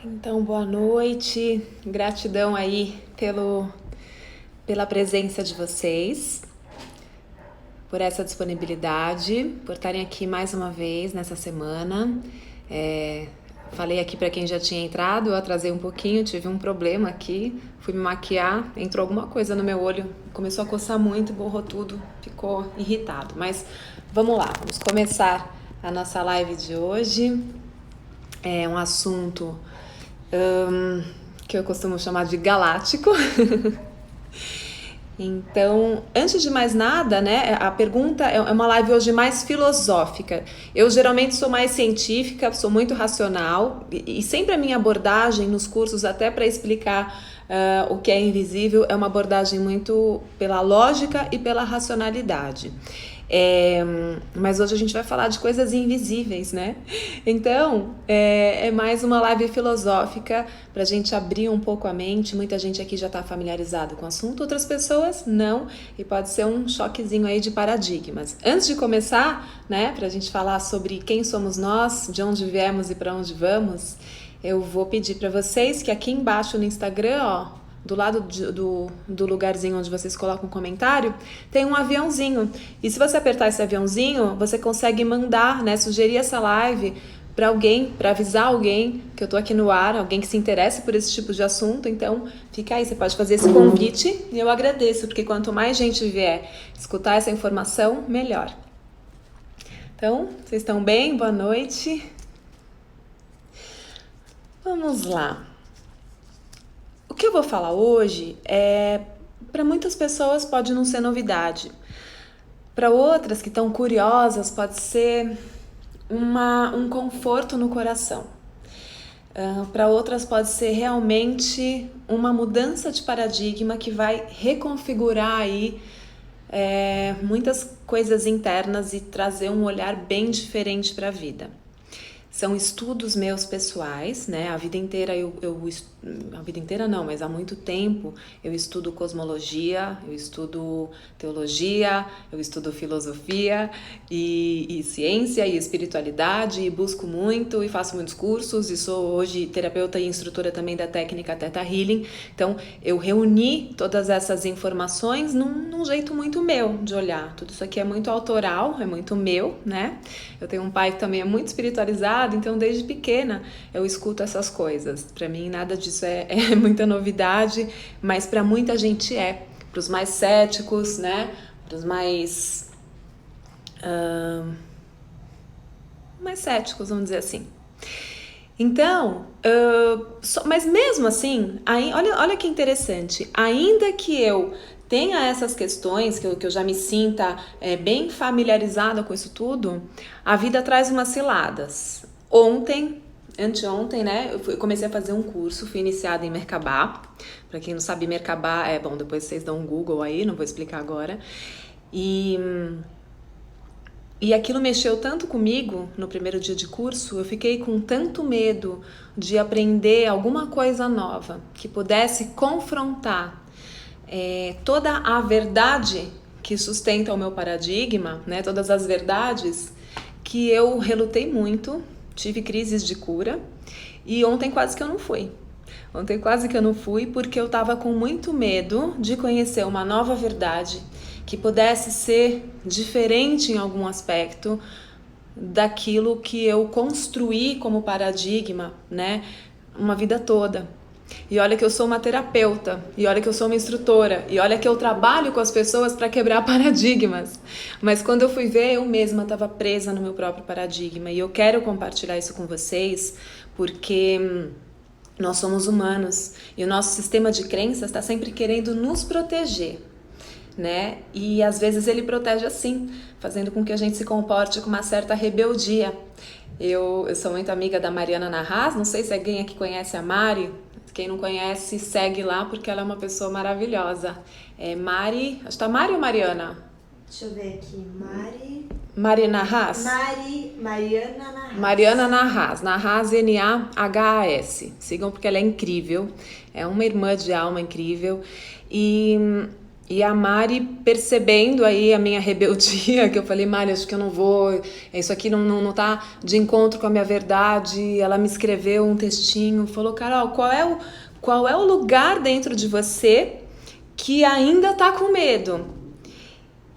Então, boa noite, gratidão aí pela presença de vocês, por essa disponibilidade, por estarem aqui mais uma vez nessa semana. Falei aqui para quem já tinha entrado, eu atrasei um pouquinho, tive um problema aqui, fui me maquiar, entrou alguma coisa no meu olho, começou a coçar muito, borrou tudo, ficou irritado. Mas vamos lá, vamos começar a nossa live de hoje. É um assunto que eu costumo chamar de galáctico. Então, antes de mais nada, né, a pergunta é uma live hoje mais filosófica. Eu geralmente sou mais científica, sou muito racional e sempre a minha abordagem nos cursos, até para explicar o que é invisível, é uma abordagem muito pela lógica e pela racionalidade. Mas hoje a gente vai falar de coisas invisíveis, né? Então, é mais uma live filosófica para a gente abrir um pouco a mente. Muita gente aqui já está familiarizado com o assunto, outras pessoas não, e pode ser um choquezinho aí de paradigmas. Antes de começar, né, para a gente falar sobre quem somos nós, de onde viemos e para onde vamos, eu vou pedir para vocês que aqui embaixo no Instagram, ó, do lado do lugarzinho onde vocês colocam um comentário, tem um aviãozinho. E se você apertar esse aviãozinho, você consegue mandar, né, sugerir essa live para alguém, para avisar alguém que eu tô aqui no ar, alguém que se interesse por esse tipo de assunto. Então, fica aí, você pode fazer esse convite e eu agradeço, porque quanto mais gente vier escutar essa informação, melhor. Então, vocês estão bem? Boa noite. Vamos lá. O que eu vou falar hoje para muitas pessoas pode não ser novidade. Para outras que estão curiosas pode ser um conforto no coração. Para outras pode ser realmente uma mudança de paradigma que vai reconfigurar aí muitas coisas internas e trazer um olhar bem diferente para a vida. São estudos meus pessoais, né? A vida inteira a vida inteira não, mas há muito tempo eu estudo cosmologia, eu estudo teologia, eu estudo filosofia e ciência e espiritualidade e busco muito e faço muitos cursos e sou hoje terapeuta e instrutora também da técnica Theta Healing. Então eu reuni todas essas informações num jeito muito meu de olhar. Tudo isso aqui é muito autoral, é muito meu, né? Eu tenho um pai que também é muito espiritualizado, então desde pequena eu escuto essas coisas. Para mim nada disso é muita novidade, mas para muita gente é. Para os mais céticos, né? Para os mais céticos, vamos dizer assim. Então, mas mesmo assim, olha que interessante, ainda que eu tenha essas questões, que eu já me sinta bem familiarizada com isso tudo, a vida traz umas ciladas. Anteontem, né, eu comecei a fazer um curso, fui iniciada em Merkabah. Para quem não sabe, Merkabah bom, depois vocês dão um Google aí, não vou explicar agora. E aquilo mexeu tanto comigo no primeiro dia de curso, eu fiquei com tanto medo de aprender alguma coisa nova que pudesse confrontar toda a verdade que sustenta o meu paradigma, né, todas as verdades, que eu relutei muito, tive crises de cura e ontem quase que eu não fui. Ontem quase que eu não fui porque eu estava com muito medo de conhecer uma nova verdade que pudesse ser diferente em algum aspecto daquilo que eu construí como paradigma, né, uma vida toda. E olha que eu sou uma terapeuta, e olha que eu sou uma instrutora, e olha que eu trabalho com as pessoas para quebrar paradigmas. Mas quando eu fui ver, eu mesma estava presa no meu próprio paradigma. E eu quero compartilhar isso com vocês, porque nós somos humanos, e o nosso sistema de crenças está sempre querendo nos proteger, né? E às vezes ele protege assim, fazendo com que a gente se comporte com uma certa rebeldia. Eu sou muito amiga da Mariana Narraz, não sei se alguém aqui conhece a Mari. Quem não conhece, segue lá, porque ela é uma pessoa maravilhosa. Mari, acho que tá Mari ou Mariana? Deixa eu ver aqui, Mariana Narraz? Mariana Narraz. Mariana Narraz, Narraz, N-A-H-A-S. Sigam porque ela é incrível, é uma irmã de alma incrível. E E a Mari, percebendo aí a minha rebeldia, que eu falei, Mari, acho que eu não vou, isso aqui não tá de encontro com a minha verdade. Ela me escreveu um textinho, falou, Carol, qual é o lugar dentro de você que ainda tá com medo?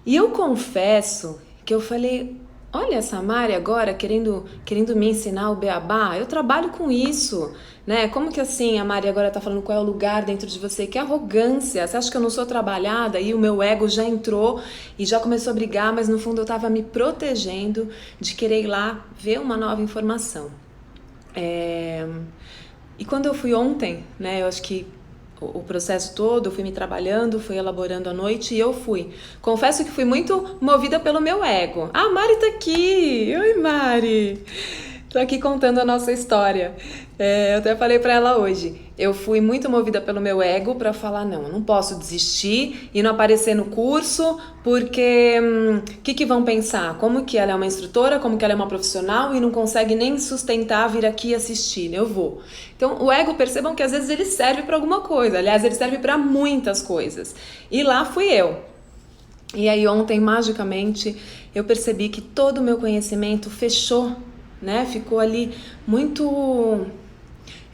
E eu confesso que eu falei, olha essa Mari agora querendo me ensinar o beabá, eu trabalho com isso, né? Como que assim a Mari agora tá falando qual é o lugar dentro de você? Que arrogância, você acha que eu não sou trabalhada? E o meu ego já entrou e já começou a brigar, mas no fundo eu tava me protegendo de querer ir lá ver uma nova informação. E quando eu fui ontem, né, eu acho que o processo todo, eu fui me trabalhando, fui elaborando à noite e eu fui. Confesso que fui muito movida pelo meu ego. Ah, a Mari tá aqui! Oi, Mari! Tô aqui contando a nossa história. Eu até falei pra ela hoje. Eu fui muito movida pelo meu ego pra falar, não, eu não posso desistir e não aparecer no curso, porque o que vão pensar? Como que ela é uma instrutora, como que ela é uma profissional e não consegue nem sustentar vir aqui assistir? Eu vou. Então, o ego, percebam que às vezes ele serve pra alguma coisa. Aliás, ele serve pra muitas coisas. E lá fui eu. E aí ontem, magicamente, eu percebi que todo o meu conhecimento fechou, né? Ficou ali muito...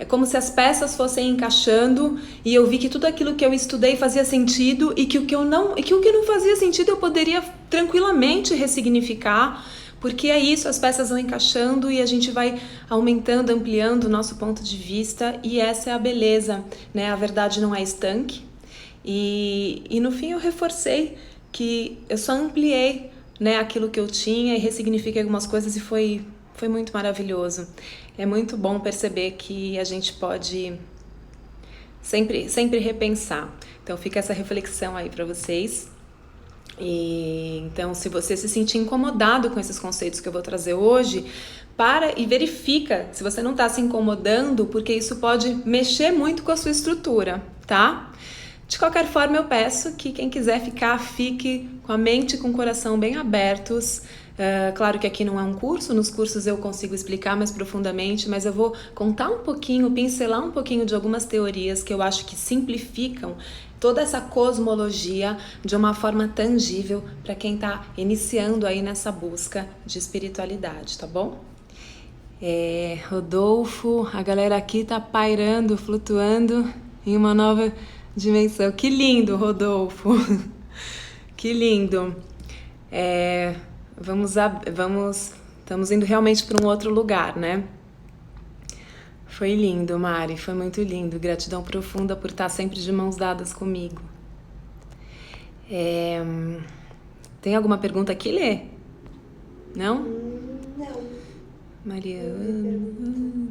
É como se as peças fossem encaixando e eu vi que tudo aquilo que eu estudei fazia sentido e que o que não fazia sentido eu poderia tranquilamente ressignificar, porque é isso, as peças vão encaixando e a gente vai aumentando, ampliando o nosso ponto de vista e essa é a beleza, né? A verdade não é estanque e no fim eu reforcei que eu só ampliei, né, aquilo que eu tinha e ressignifiquei algumas coisas e foi muito maravilhoso. É muito bom perceber que a gente pode sempre repensar. Então fica essa reflexão aí para vocês. E então, se você se sentir incomodado com esses conceitos que eu vou trazer hoje, para e verifica se você não está se incomodando, porque isso pode mexer muito com a sua estrutura, tá? De qualquer forma, eu peço que quem quiser ficar, fique com a mente e com o coração bem abertos. Claro que aqui não é um curso, nos cursos eu consigo explicar mais profundamente, mas eu vou contar um pouquinho, pincelar um pouquinho de algumas teorias que eu acho que simplificam toda essa cosmologia de uma forma tangível para quem está iniciando aí nessa busca de espiritualidade, tá bom? Rodolfo, a galera aqui tá pairando, flutuando em uma nova dimensão. Que lindo, Rodolfo! Que lindo! Estamos indo realmente para um outro lugar, né? Foi lindo, Mari, foi muito lindo. Gratidão profunda por estar sempre de mãos dadas comigo. Tem alguma pergunta aqui, Lê? Não? Não. Mariana,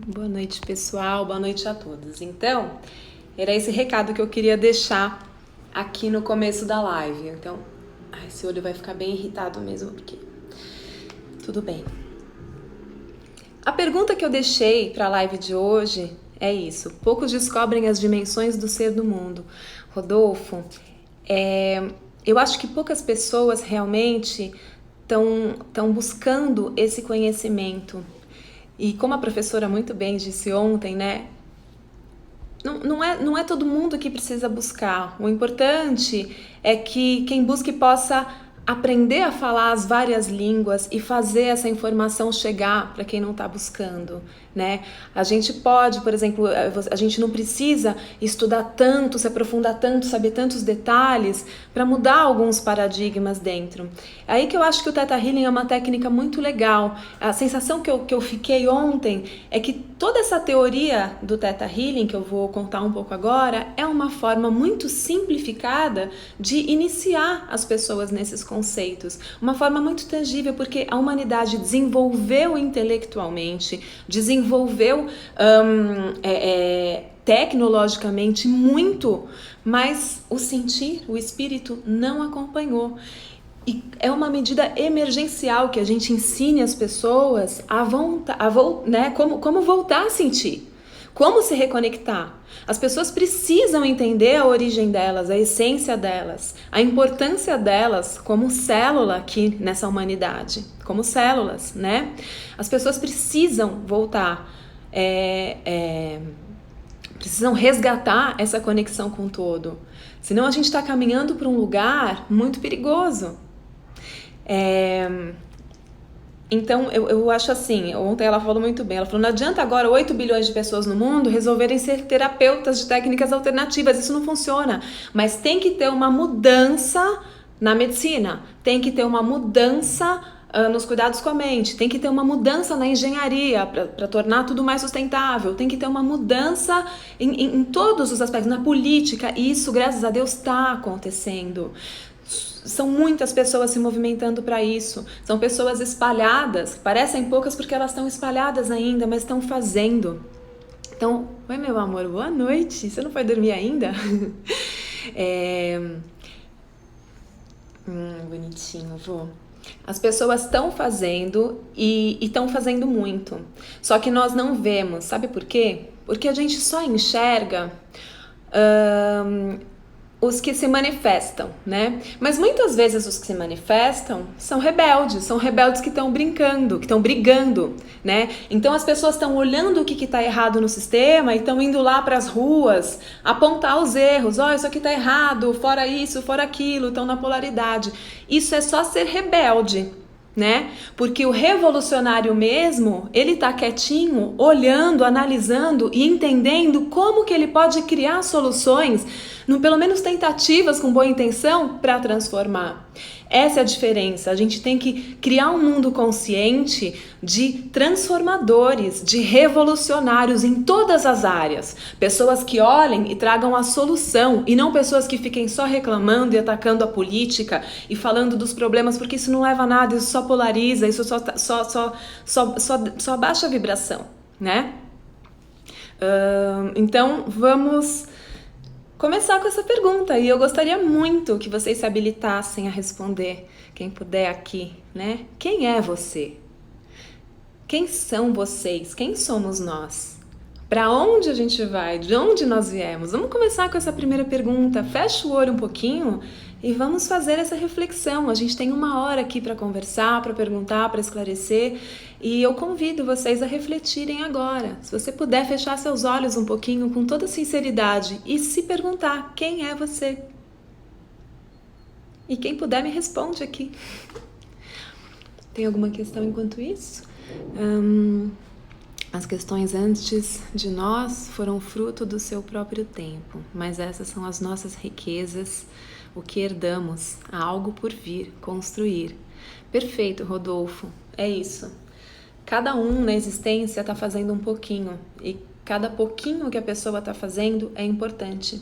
boa noite, pessoal, boa noite a todos. Então, era esse recado que eu queria deixar aqui no começo da live. Então, esse olho vai ficar bem irritado mesmo, porque... Tudo bem. A pergunta que eu deixei para a live de hoje é isso. Poucos descobrem as dimensões do ser do mundo. Rodolfo, eu acho que poucas pessoas realmente estão buscando esse conhecimento. E como a professora muito bem disse ontem, né? Não é todo mundo que precisa buscar. O importante é que quem busque possa aprender a falar as várias línguas e fazer essa informação chegar para quem não está buscando, né? A gente pode, por exemplo, a gente não precisa estudar tanto, se aprofundar tanto, saber tantos detalhes para mudar alguns paradigmas dentro. É aí que eu acho que o Theta Healing é uma técnica muito legal. A sensação que eu fiquei ontem é que toda essa teoria do Theta Healing, que eu vou contar um pouco agora, é uma forma muito simplificada de iniciar as pessoas nesses conceitos. Uma forma muito tangível, porque a humanidade desenvolveu intelectualmente, desenvolveu tecnologicamente muito, mas o sentir, o espírito não acompanhou. E é uma medida emergencial que a gente ensine as pessoas como voltar a sentir, como se reconectar. As pessoas precisam entender a origem delas, a essência delas, a importância delas como célula aqui nessa humanidade, como células, né? As pessoas precisam voltar, precisam resgatar essa conexão com o todo. Senão a gente está caminhando para um lugar muito perigoso. Então, eu acho assim, ontem ela falou muito bem, ela falou, não adianta agora 8 bilhões de pessoas no mundo resolverem ser terapeutas de técnicas alternativas, isso não funciona, mas tem que ter uma mudança na medicina, tem que ter uma mudança nos cuidados com a mente, tem que ter uma mudança na engenharia para tornar tudo mais sustentável, tem que ter uma mudança em todos os aspectos, na política, e isso, graças a Deus, está acontecendo. São muitas pessoas se movimentando para isso. São pessoas espalhadas, parecem poucas porque elas estão espalhadas ainda, mas estão fazendo. Então, oi meu amor, boa noite. Você não foi dormir ainda? Bonitinho, vou. As pessoas estão fazendo e estão fazendo muito. Só que nós não vemos. Sabe por quê? Porque a gente só enxerga os que se manifestam, né? Mas muitas vezes os que se manifestam são rebeldes que estão brincando, que estão brigando, né? Então as pessoas estão olhando o que está errado no sistema e estão indo lá para as ruas apontar os erros. Ó, isso aqui está errado, fora isso, fora aquilo, estão na polaridade. Isso é só ser rebelde, né? Porque o revolucionário mesmo, ele tá quietinho, olhando, analisando e entendendo como que ele pode criar soluções, pelo menos tentativas com boa intenção, para transformar. Essa é a diferença. A gente tem que criar um mundo consciente de transformadores, de revolucionários em todas as áreas. Pessoas que olhem e tragam a solução e não pessoas que fiquem só reclamando e atacando a política e falando dos problemas, porque isso não leva a nada, isso só polariza, isso só abaixa a vibração, né? Então, vamos começar com essa pergunta, e eu gostaria muito que vocês se habilitassem a responder, quem puder aqui, né? Quem é você? Quem são vocês? Quem somos nós? Para onde a gente vai? De onde nós viemos? Vamos começar com essa primeira pergunta. Fecha o olho um pouquinho e vamos fazer essa reflexão. A gente tem 1 hora aqui para conversar, para perguntar, para esclarecer, e eu convido vocês a refletirem agora. Se você puder fechar seus olhos um pouquinho com toda sinceridade e se perguntar, quem é você? E quem puder me responde aqui. Tem alguma questão enquanto isso? As questões antes de nós foram fruto do seu próprio tempo, mas essas são as nossas riquezas, o que herdamos, há algo por vir, construir. Perfeito, Rodolfo, é isso. Cada um na existência está fazendo um pouquinho, e cada pouquinho que a pessoa está fazendo é importante.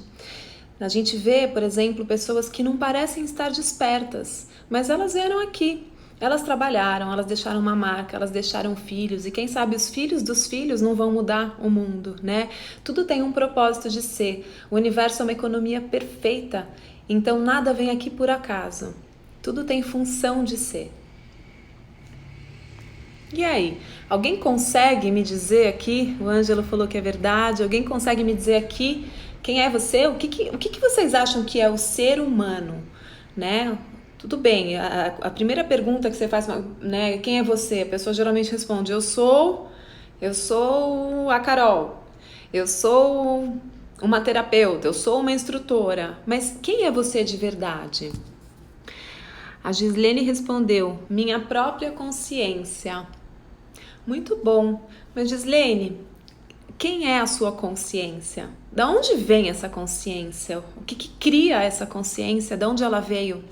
A gente vê, por exemplo, pessoas que não parecem estar despertas, mas elas vieram aqui. Elas trabalharam, elas deixaram uma marca, elas deixaram filhos, e quem sabe os filhos dos filhos não vão mudar o mundo, né? Tudo tem um propósito de ser. O universo é uma economia perfeita, então nada vem aqui por acaso. Tudo tem função de ser. E aí, alguém consegue me dizer aqui, o Ângelo falou que é verdade, alguém consegue me dizer aqui quem é você? O que vocês acham que é o ser humano, né? Tudo bem, a primeira pergunta que você faz, né, quem é você? A pessoa geralmente responde, eu sou a Carol, eu sou uma terapeuta, eu sou uma instrutora. Mas quem é você de verdade? A Gislene respondeu, minha própria consciência. Muito bom. Mas Gislene, quem é a sua consciência? Da onde vem essa consciência? O que cria essa consciência? De onde ela veio?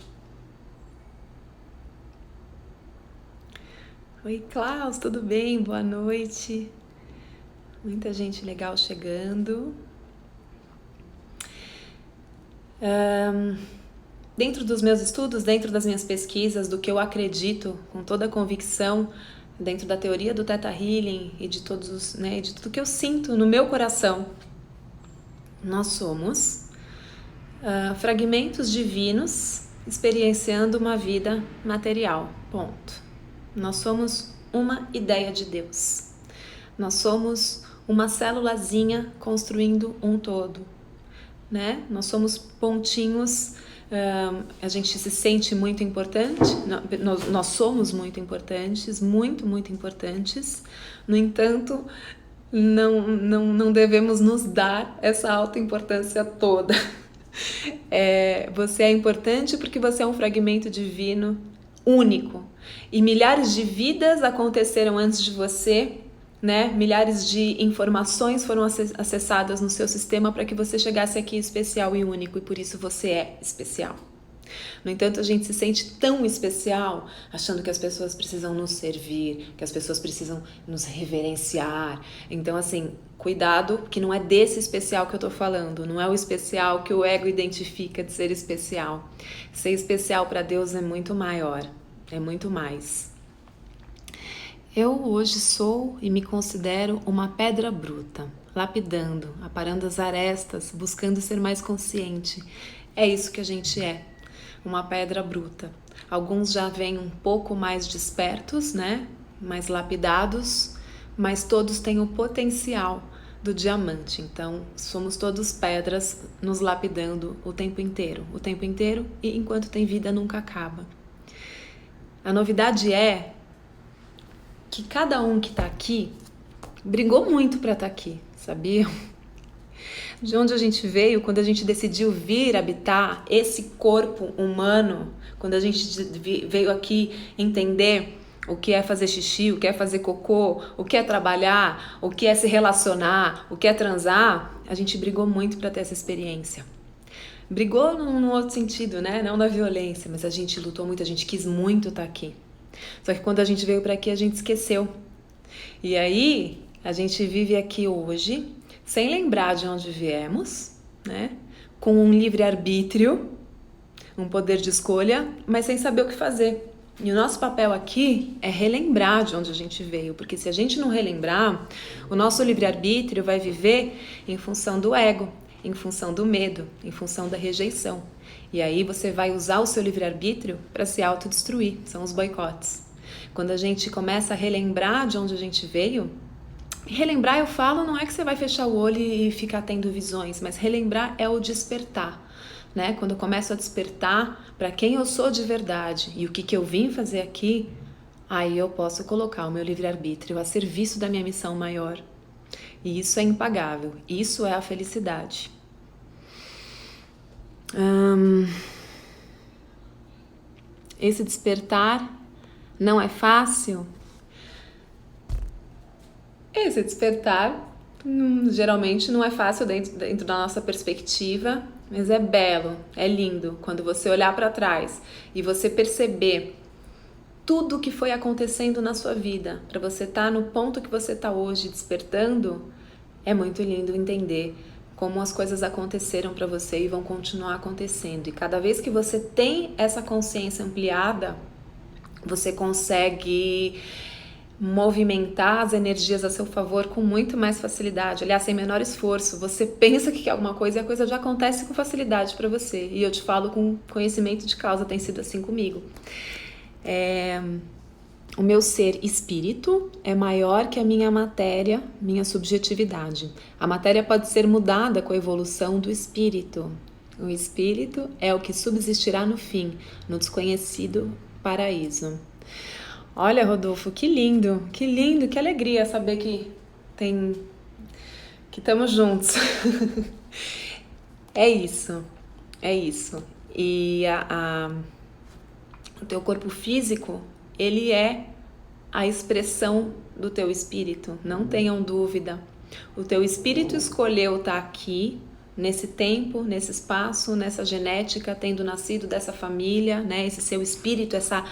Oi, Klaus, tudo bem? Boa noite. Muita gente legal chegando. Dentro dos meus estudos, dentro das minhas pesquisas, do que eu acredito com toda a convicção, dentro da teoria do Theta Healing e de todos os, né, de tudo que eu sinto no meu coração, nós somos fragmentos divinos experienciando uma vida material. Ponto. Nós somos uma ideia de Deus. Nós somos uma célulazinha construindo um todo, né? Nós somos pontinhos, a gente se sente muito importante, nós somos muito importantes, muito importantes. No entanto, não devemos nos dar essa autoimportância toda. Você é importante porque você é um fragmento divino único. E milhares de vidas aconteceram antes de você, né? Milhares de informações foram acessadas no seu sistema para que você chegasse aqui especial e único, e por isso você é especial. No entanto, a gente se sente tão especial, achando que as pessoas precisam nos servir, que as pessoas precisam nos reverenciar. Então, assim, cuidado, que não é desse especial que eu tô falando, não é o especial que o ego identifica de ser especial. Ser especial para Deus é muito maior, é muito mais. Eu hoje sou e me considero uma pedra bruta, lapidando, aparando as arestas, buscando ser mais consciente. É isso que a gente é. Uma pedra bruta. Alguns já vêm um pouco mais despertos, né? Mais lapidados, mas todos têm o potencial do diamante. Então, somos todos pedras nos lapidando o tempo inteiro, e enquanto tem vida nunca acaba. A novidade é que cada um que tá aqui brigou muito para estar aqui, sabiam? De onde a gente veio, quando a gente decidiu vir habitar esse corpo humano, quando a gente veio aqui entender o que é fazer xixi, o que é fazer cocô, o que é trabalhar, o que é se relacionar, o que é transar, a gente brigou muito para ter essa experiência. Brigou num outro sentido, né? Não na violência, mas a gente lutou muito, a gente quis muito estar aqui. Só que quando a gente veio para aqui, a gente esqueceu. E aí, a gente vive aqui hoje, sem lembrar de onde viemos, né? Com um livre-arbítrio, um poder de escolha, mas sem saber o que fazer. E o nosso papel aqui é relembrar de onde a gente veio, porque se a gente não relembrar, o nosso livre-arbítrio vai viver em função do ego, em função do medo, em função da rejeição. E aí você vai usar o seu livre-arbítrio para se autodestruir, são os boicotes. Quando a gente começa a relembrar de onde a gente veio, relembrar, eu falo, não é que você vai fechar o olho e ficar tendo visões, mas relembrar é o despertar, né? Quando eu começo a despertar para quem eu sou de verdade e o que eu vim fazer aqui, aí eu posso colocar o meu livre-arbítrio a serviço da minha missão maior. E isso é impagável, isso é a felicidade. Esse despertar não é fácil? Esse despertar geralmente não é fácil dentro da nossa perspectiva, mas é belo, é lindo. Quando você olhar para trás e você perceber tudo o que foi acontecendo na sua vida, para você estar no ponto que você está hoje despertando, é muito lindo entender como as coisas aconteceram para você e vão continuar acontecendo. E cada vez que você tem essa consciência ampliada, você consegue movimentar as energias a seu favor com muito mais facilidade, aliás, sem menor esforço. Você pensa que quer alguma coisa e a coisa já acontece com facilidade para você. E eu te falo com conhecimento de causa, tem sido assim comigo. O meu ser espírito é maior que a minha matéria, minha subjetividade. A matéria pode ser mudada com a evolução do espírito. O espírito é o que subsistirá no fim, no desconhecido paraíso. Olha, Rodolfo, que lindo, que alegria saber que estamos juntos. É isso. E o teu corpo físico, ele é a expressão do teu espírito, não tenham dúvida. O teu espírito escolheu estar aqui, nesse tempo, nesse espaço, nessa genética, tendo nascido dessa família, né? Esse seu espírito, essa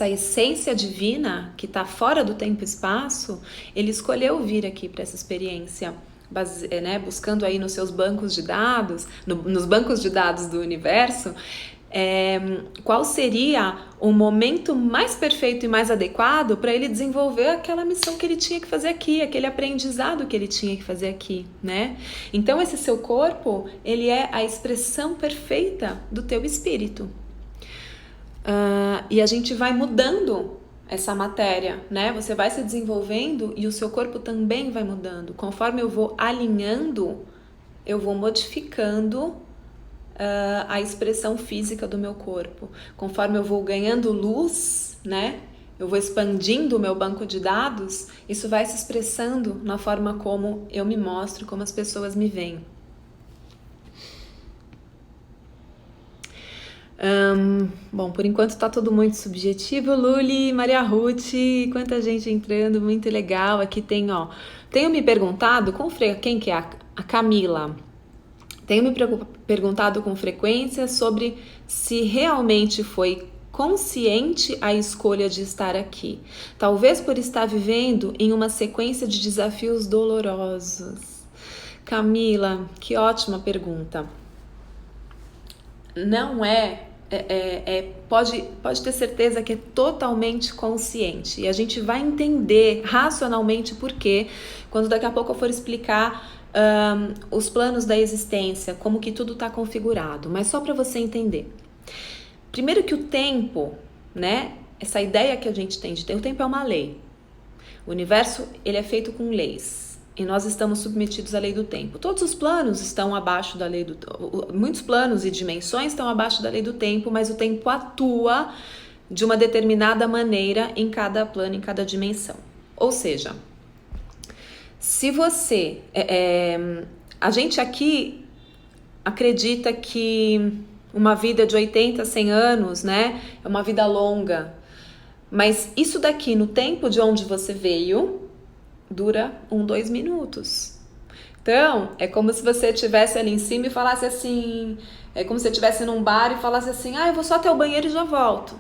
essência divina que está fora do tempo e espaço, ele escolheu vir aqui para essa experiência, né? Buscando aí nos seus bancos de dados, nos bancos de dados do universo, qual seria o momento mais perfeito e mais adequado para ele desenvolver aquela missão que ele tinha que fazer aqui, aquele aprendizado que ele tinha que fazer aqui, né? Então esse seu corpo, ele é a expressão perfeita do teu espírito. E a gente vai mudando essa matéria, né? Você vai se desenvolvendo e o seu corpo também vai mudando. Conforme eu vou alinhando, eu vou modificando a expressão física do meu corpo. Conforme eu vou ganhando luz, né? eu vou expandindo o meu banco de dados, isso vai se expressando na forma como eu me mostro, como as pessoas me veem. Bom, por enquanto tá tudo muito subjetivo. Luli, Maria Ruth, quanta gente entrando, muito legal. Aqui tem, tenho me perguntado quem que é a Camila? Tenho me perguntado com frequência sobre se realmente foi consciente a escolha de estar aqui. Talvez por estar vivendo em uma sequência de desafios dolorosos. Camila, que ótima pergunta. Não pode ter certeza que é totalmente consciente. E a gente vai entender racionalmente por quê, quando daqui a pouco eu for explicar os planos da existência, como que tudo está configurado. Mas só para você entender. Primeiro que o tempo, né? Essa ideia que a gente tem de tempo, o tempo é uma lei. O universo, ele é feito com leis. E nós estamos submetidos à lei do tempo. Todos os planos estão abaixo da lei do tempo. Muitos planos e dimensões estão abaixo da lei do tempo, mas o tempo atua de uma determinada maneira em cada plano, em cada dimensão. Ou seja, se você... a gente aqui acredita que uma vida de 80, 100 anos, né? É uma vida longa. Mas isso daqui, no tempo de onde você veio, dura 2 minutos. Então, é como se você estivesse ali em cima e falasse assim... É como se você estivesse num bar e falasse assim... eu vou só até o banheiro e já volto.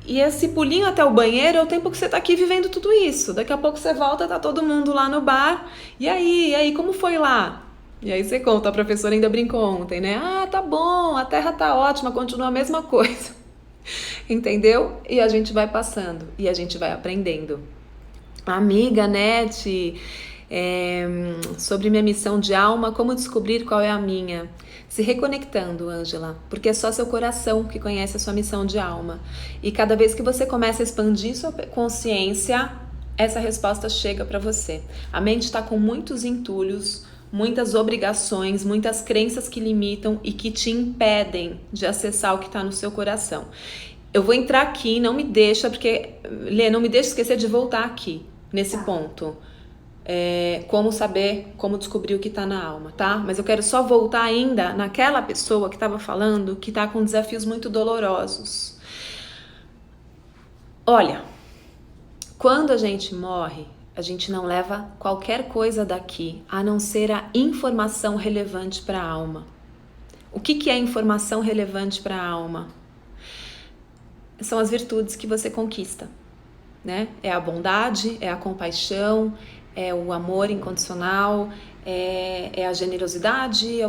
E esse pulinho até o banheiro é o tempo que você tá aqui vivendo tudo isso. Daqui a pouco você volta, tá todo mundo lá no bar. E aí, como foi lá? E aí você conta, a professora ainda brincou ontem, né? Tá bom, a terra tá ótima, continua a mesma coisa. Entendeu? E a gente vai passando, e a gente vai aprendendo. Amiga, Nete, sobre minha missão de alma, como descobrir qual é a minha? Se reconectando, Ângela, porque é só seu coração que conhece a sua missão de alma. E cada vez que você começa a expandir sua consciência, essa resposta chega para você. A mente está com muitos entulhos, muitas obrigações, muitas crenças que limitam e que te impedem de acessar o que está no seu coração. Eu vou entrar aqui, não me deixa, porque, Lê, não me deixa esquecer de voltar aqui, nesse ponto. Como saber, como descobrir o que está na alma, tá? Mas eu quero só voltar ainda naquela pessoa que estava falando, que está com desafios muito dolorosos. Olha, quando a gente morre, a gente não leva qualquer coisa daqui, a não ser a informação relevante para a alma. O que é informação relevante para a alma? São as virtudes que você conquista, né? É a bondade, é a compaixão, é o amor incondicional, é a generosidade.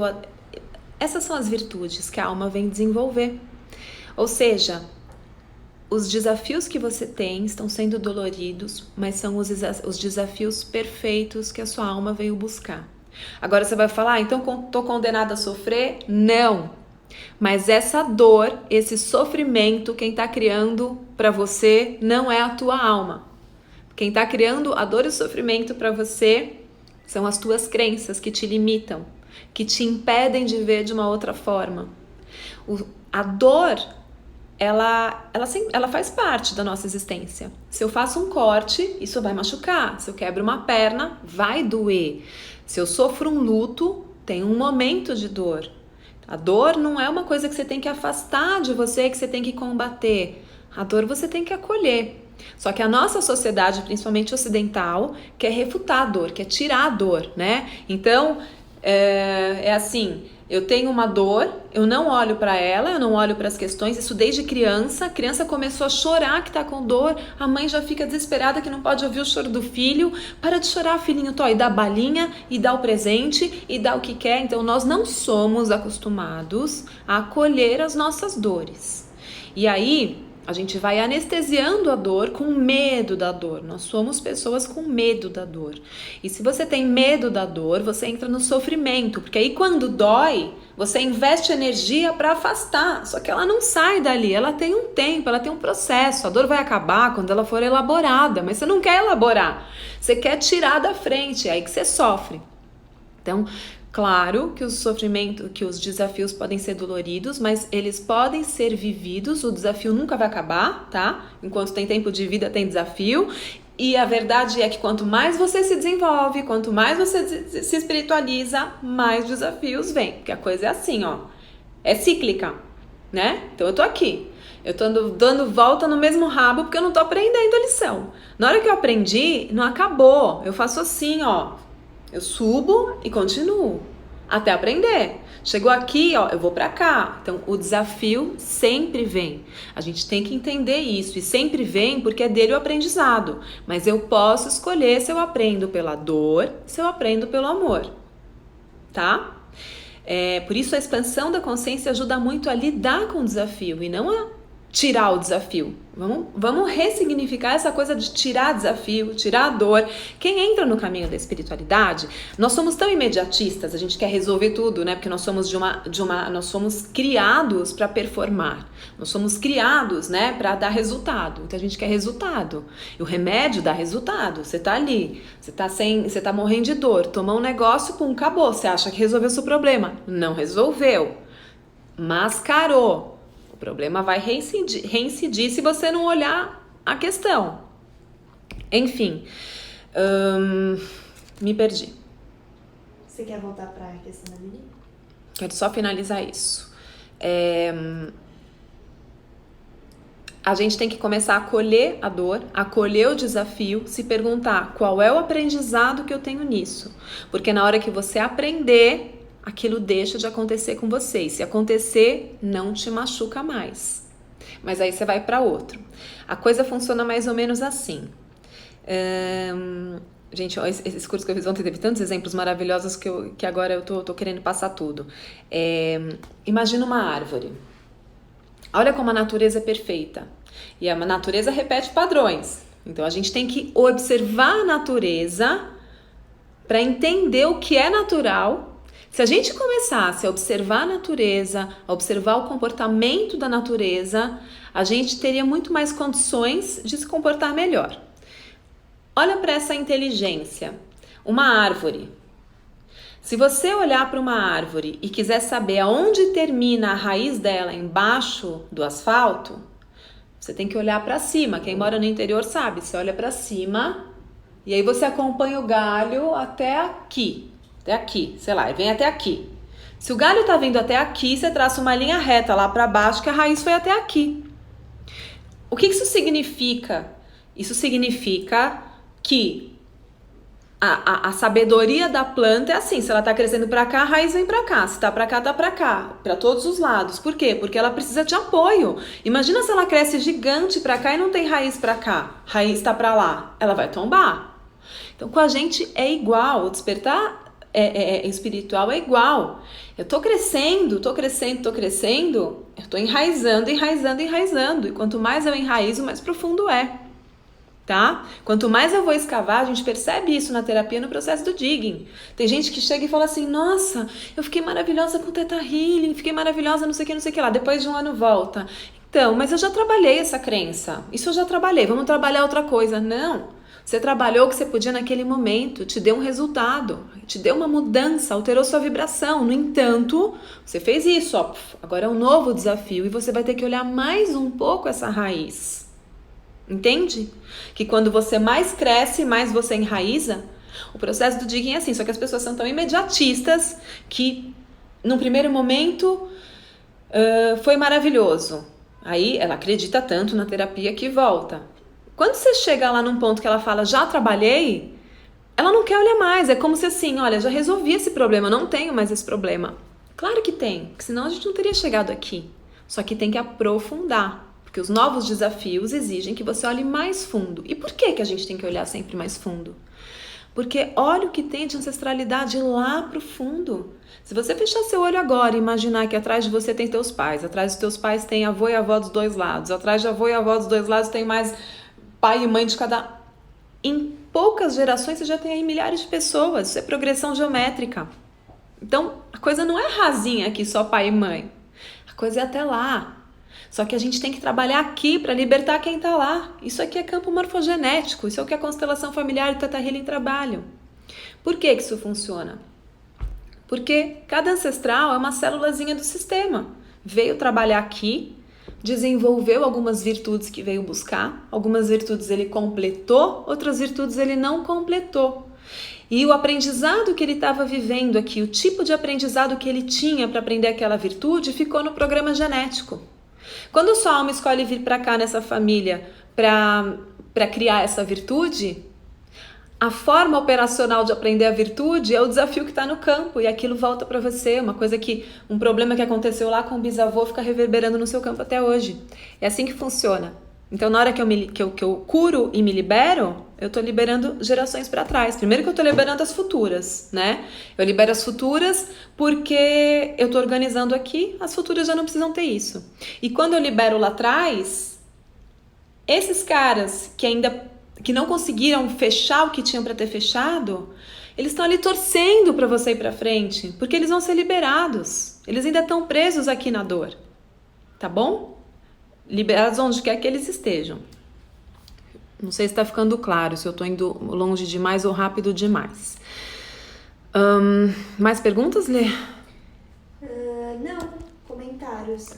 Essas são as virtudes que a alma vem desenvolver. Ou seja, os desafios que você tem estão sendo doloridos, mas são os desafios perfeitos que a sua alma veio buscar. Agora você vai falar, então estou condenada a sofrer? Não! Mas essa dor, esse sofrimento, quem está criando para você não é a tua alma. Quem está criando a dor e o sofrimento para você são as tuas crenças que te limitam, que te impedem de ver de uma outra forma. A dor, ela faz parte da nossa existência. Se eu faço um corte, isso vai machucar. Se eu quebro uma perna, vai doer. Se eu sofro um luto, tem um momento de dor. A dor não é uma coisa que você tem que afastar de você, que você tem que combater. A dor você tem que acolher. Só que a nossa sociedade, principalmente ocidental, quer refutar a dor, quer tirar a dor, né? Então, é assim, eu tenho uma dor, eu não olho para ela, eu não olho para as questões, isso desde criança. A criança começou a chorar que tá com dor, a mãe já fica desesperada que não pode ouvir o choro do filho. Para de chorar, filhinho, e dá a balinha, e dá o presente, e dá o que quer. Então nós não somos acostumados a acolher as nossas dores. E aí a gente vai anestesiando a dor com medo da dor. Nós somos pessoas com medo da dor. E se você tem medo da dor, você entra no sofrimento. Porque aí quando dói, você investe energia para afastar. Só que ela não sai dali. Ela tem um tempo, ela tem um processo. A dor vai acabar quando ela for elaborada. Mas você não quer elaborar. Você quer tirar da frente. É aí que você sofre. Então, Claro que que os desafios podem ser doloridos, mas eles podem ser vividos, o desafio nunca vai acabar, tá? Enquanto tem tempo de vida, tem desafio. E a verdade é que quanto mais você se desenvolve, quanto mais você se espiritualiza, mais desafios vêm. Porque a coisa é assim, ó, é cíclica, né? Então eu tô aqui, eu tô dando volta no mesmo rabo porque eu não tô aprendendo a lição. Na hora que eu aprendi, não acabou, eu faço assim, ó. Eu subo e continuo até aprender. Chegou aqui, ó, eu vou pra cá. Então, o desafio sempre vem. A gente tem que entender isso. E sempre vem porque é dele o aprendizado. Mas eu posso escolher se eu aprendo pela dor, se eu aprendo pelo amor. Tá? Por isso, a expansão da consciência ajuda muito a lidar com o desafio e não a tirar o desafio. Vamos ressignificar essa coisa de tirar desafio, tirar a dor. Quem entra no caminho da espiritualidade, nós somos tão imediatistas, a gente quer resolver tudo, né? Porque nós somos nós somos criados para performar. Nós somos criados, né, para dar resultado. Então a gente quer resultado. E o remédio dá resultado. Você tá ali, você tá morrendo de dor, tomou um negócio, pum, acabou. Você acha que resolveu o seu problema? Não resolveu. Mascarou. O problema vai reincidir se você não olhar a questão. Enfim, me perdi. Você quer voltar para a questão da menina? Quero só finalizar isso. A gente tem que começar a acolher a dor, acolher o desafio, se perguntar qual é o aprendizado que eu tenho nisso. Porque na hora que você aprender, aquilo deixa de acontecer com você. E se acontecer, não te machuca mais. Mas aí você vai para outro. A coisa funciona mais ou menos assim. Gente, ó, esse curso que eu fiz ontem teve tantos exemplos maravilhosos que agora eu tô querendo passar tudo. Imagina uma árvore. Olha como a natureza é perfeita. E a natureza repete padrões. Então a gente tem que observar a natureza para entender o que é natural. Se a gente começasse a observar a natureza, a observar o comportamento da natureza, a gente teria muito mais condições de se comportar melhor. Olha para essa inteligência. Uma árvore. Se você olhar para uma árvore e quiser saber aonde termina a raiz dela embaixo do asfalto, você tem que olhar para cima. Quem mora no interior sabe, você olha para cima e aí você acompanha o galho até aqui. Até aqui, sei lá, vem até aqui. Se o galho tá vindo até aqui, você traça uma linha reta lá para baixo que a raiz foi até aqui. O que isso significa? Isso significa que a sabedoria da planta é assim, se ela tá crescendo para cá, a raiz vem para cá, se tá para cá, para todos os lados. Por quê? Porque ela precisa de apoio. Imagina se ela cresce gigante para cá e não tem raiz para cá, raiz tá para lá, ela vai tombar. Então com a gente é igual, o despertar espiritual é igual. Eu tô crescendo, eu tô enraizando. E quanto mais eu enraizo, mais profundo é. Tá? Quanto mais eu vou escavar, a gente percebe isso na terapia, no processo do digging. Tem gente que chega e fala assim, nossa, eu fiquei maravilhosa com o Theta Healing, fiquei maravilhosa não sei o que lá, depois de um ano volta. Então, mas eu já trabalhei essa crença, isso eu já trabalhei, vamos trabalhar outra coisa. Não, você trabalhou o que você podia naquele momento, te deu um resultado, te deu uma mudança, alterou sua vibração. No entanto, você fez isso, ó, agora é um novo desafio e você vai ter que olhar mais um pouco essa raiz. Entende? Que quando você mais cresce, mais você enraiza. O processo do digging é assim, só que as pessoas são tão imediatistas que num primeiro momento foi maravilhoso. Aí ela acredita tanto na terapia que volta. Quando você chega lá num ponto que ela fala, já trabalhei, ela não quer olhar mais. É como se assim, olha, já resolvi esse problema, não tenho mais esse problema. Claro que tem, porque senão a gente não teria chegado aqui. Só que tem que aprofundar. Porque os novos desafios exigem que você olhe mais fundo. E por que a gente tem que olhar sempre mais fundo? Porque olha o que tem de ancestralidade lá pro fundo. Se você fechar seu olho agora e imaginar que atrás de você tem teus pais, atrás dos teus pais tem avô e avó dos dois lados, atrás de avô e avó dos dois lados tem mais pai e mãe de cada... Em poucas gerações você já tem aí milhares de pessoas. Isso é progressão geométrica. Então, a coisa não é rasinha aqui, só pai e mãe. A coisa é até lá. Só que a gente tem que trabalhar aqui para libertar quem está lá. Isso aqui é campo morfogenético. Isso é o que a constelação familiar e o Theta Healing trabalham. Por que isso funciona? Porque cada ancestral é uma célulazinha do sistema. Veio trabalhar aqui, desenvolveu algumas virtudes que veio buscar, algumas virtudes ele completou, outras virtudes ele não completou. E o aprendizado que ele estava vivendo aqui, o tipo de aprendizado que ele tinha para aprender aquela virtude, ficou no programa genético. Quando sua alma escolhe vir para cá nessa família para criar essa virtude, a forma operacional de aprender a virtude é o desafio que está no campo e aquilo volta para você, um problema que aconteceu lá com o bisavô fica reverberando no seu campo até hoje. É assim que funciona. Então, na hora que eu curo e me libero, eu estou liberando gerações para trás. Primeiro que eu estou liberando as futuras, né? Eu libero as futuras porque eu estou organizando aqui, as futuras já não precisam ter isso. E quando eu libero lá atrás, esses caras que não conseguiram fechar o que tinham para ter fechado, eles estão ali torcendo para você ir para frente, porque eles vão ser liberados. Eles ainda estão presos aqui na dor, tá bom? Liberados onde quer que eles estejam. Não sei se está ficando claro, se eu estou indo longe demais ou rápido demais. Mais perguntas, Lê? Não, comentários.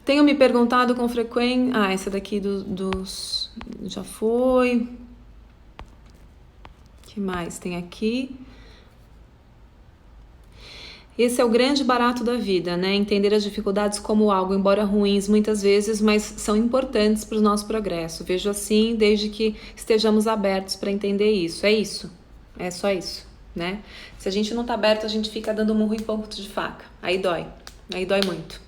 Tenho me perguntado com frequência... essa daqui dos... já foi. O que mais tem aqui? Esse é o grande barato da vida, né? Entender as dificuldades como algo, embora ruins muitas vezes, mas são importantes para o nosso progresso. Vejo assim, desde que estejamos abertos para entender isso. É isso. É só isso, né? Se a gente não está aberto, a gente fica dando murro em ponto de faca. Aí dói. Aí dói muito.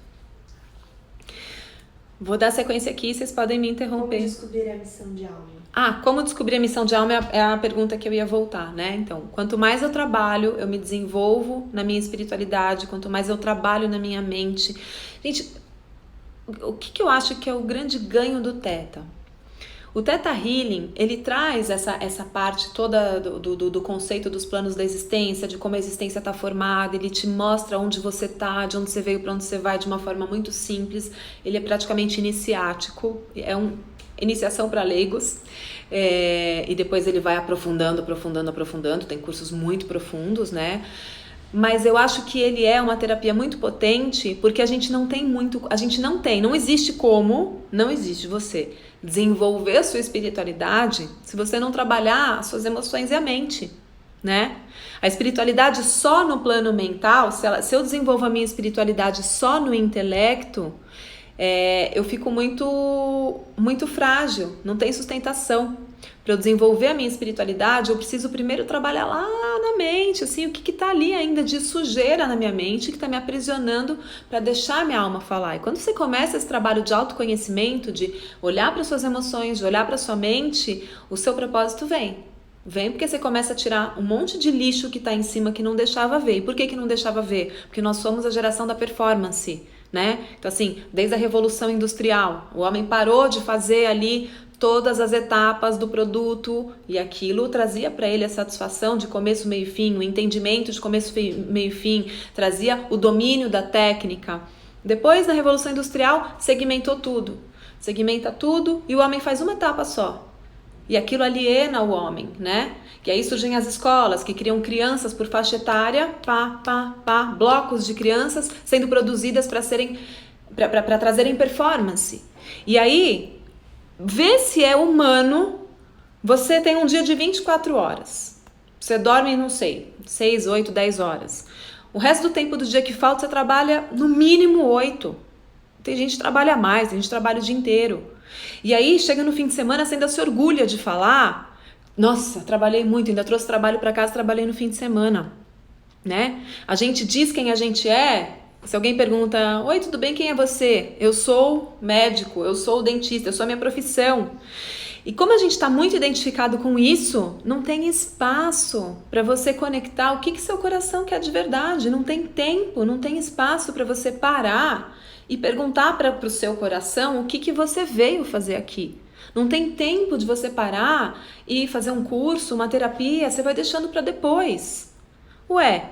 Vou dar sequência aqui, vocês podem me interromper. Como descobrir a missão de alma? Como descobrir a missão de alma é a pergunta que eu ia voltar, né? Então, quanto mais eu trabalho, eu me desenvolvo na minha espiritualidade, quanto mais eu trabalho na minha mente. Gente, o que eu acho que é o grande ganho do Theta? O Theta Healing, ele traz essa parte toda do conceito dos planos da existência, de como a existência está formada, ele te mostra onde você está, de onde você veio, para onde você vai, de uma forma muito simples. Ele é praticamente iniciático, iniciação para leigos, e depois ele vai aprofundando, tem cursos muito profundos, né? Mas eu acho que ele é uma terapia muito potente, porque não existe você desenvolver a sua espiritualidade se você não trabalhar as suas emoções e a mente, né? A espiritualidade só no plano mental, se eu desenvolvo a minha espiritualidade só no intelecto, eu fico muito, muito frágil, não tem sustentação. Para eu desenvolver a minha espiritualidade, eu preciso primeiro trabalhar lá na mente, assim, o que está ali ainda de sujeira na minha mente, que está me aprisionando para deixar minha alma falar. E quando você começa esse trabalho de autoconhecimento, de olhar para suas emoções, de olhar para sua mente, o seu propósito vem. Vem porque você começa a tirar um monte de lixo que está em cima que não deixava ver. E por que não deixava ver? Porque nós somos a geração da performance, né? Então assim, desde a Revolução Industrial, o homem parou de fazer ali todas as etapas do produto e aquilo trazia para ele a satisfação de começo, meio e fim, o entendimento de começo, meio e fim, trazia o domínio da técnica. Depois, na Revolução Industrial, segmenta tudo e o homem faz uma etapa só. E aquilo aliena o homem, né? E aí surgem as escolas que criam crianças por faixa etária, blocos de crianças sendo produzidas para trazerem performance. E aí, vê se é humano, você tem um dia de 24 horas. Você dorme, não sei, 6, 8, 10 horas. O resto do tempo do dia que falta, você trabalha no mínimo 8. Tem gente que trabalha mais, tem gente que trabalha o dia inteiro. E aí, chega no fim de semana, você ainda se orgulha de falar: nossa, trabalhei muito, ainda trouxe trabalho para casa, trabalhei no fim de semana, né? A gente diz quem a gente é. Se alguém pergunta: oi, tudo bem, quem é você? Eu sou médico, eu sou dentista, eu sou a minha profissão. E como a gente está muito identificado com isso, não tem espaço para você conectar o que seu coração quer de verdade. Não tem tempo, não tem espaço para você parar e perguntar para o seu coração o que você veio fazer aqui. Não tem tempo de você parar e fazer um curso, uma terapia, você vai deixando para depois. Ué,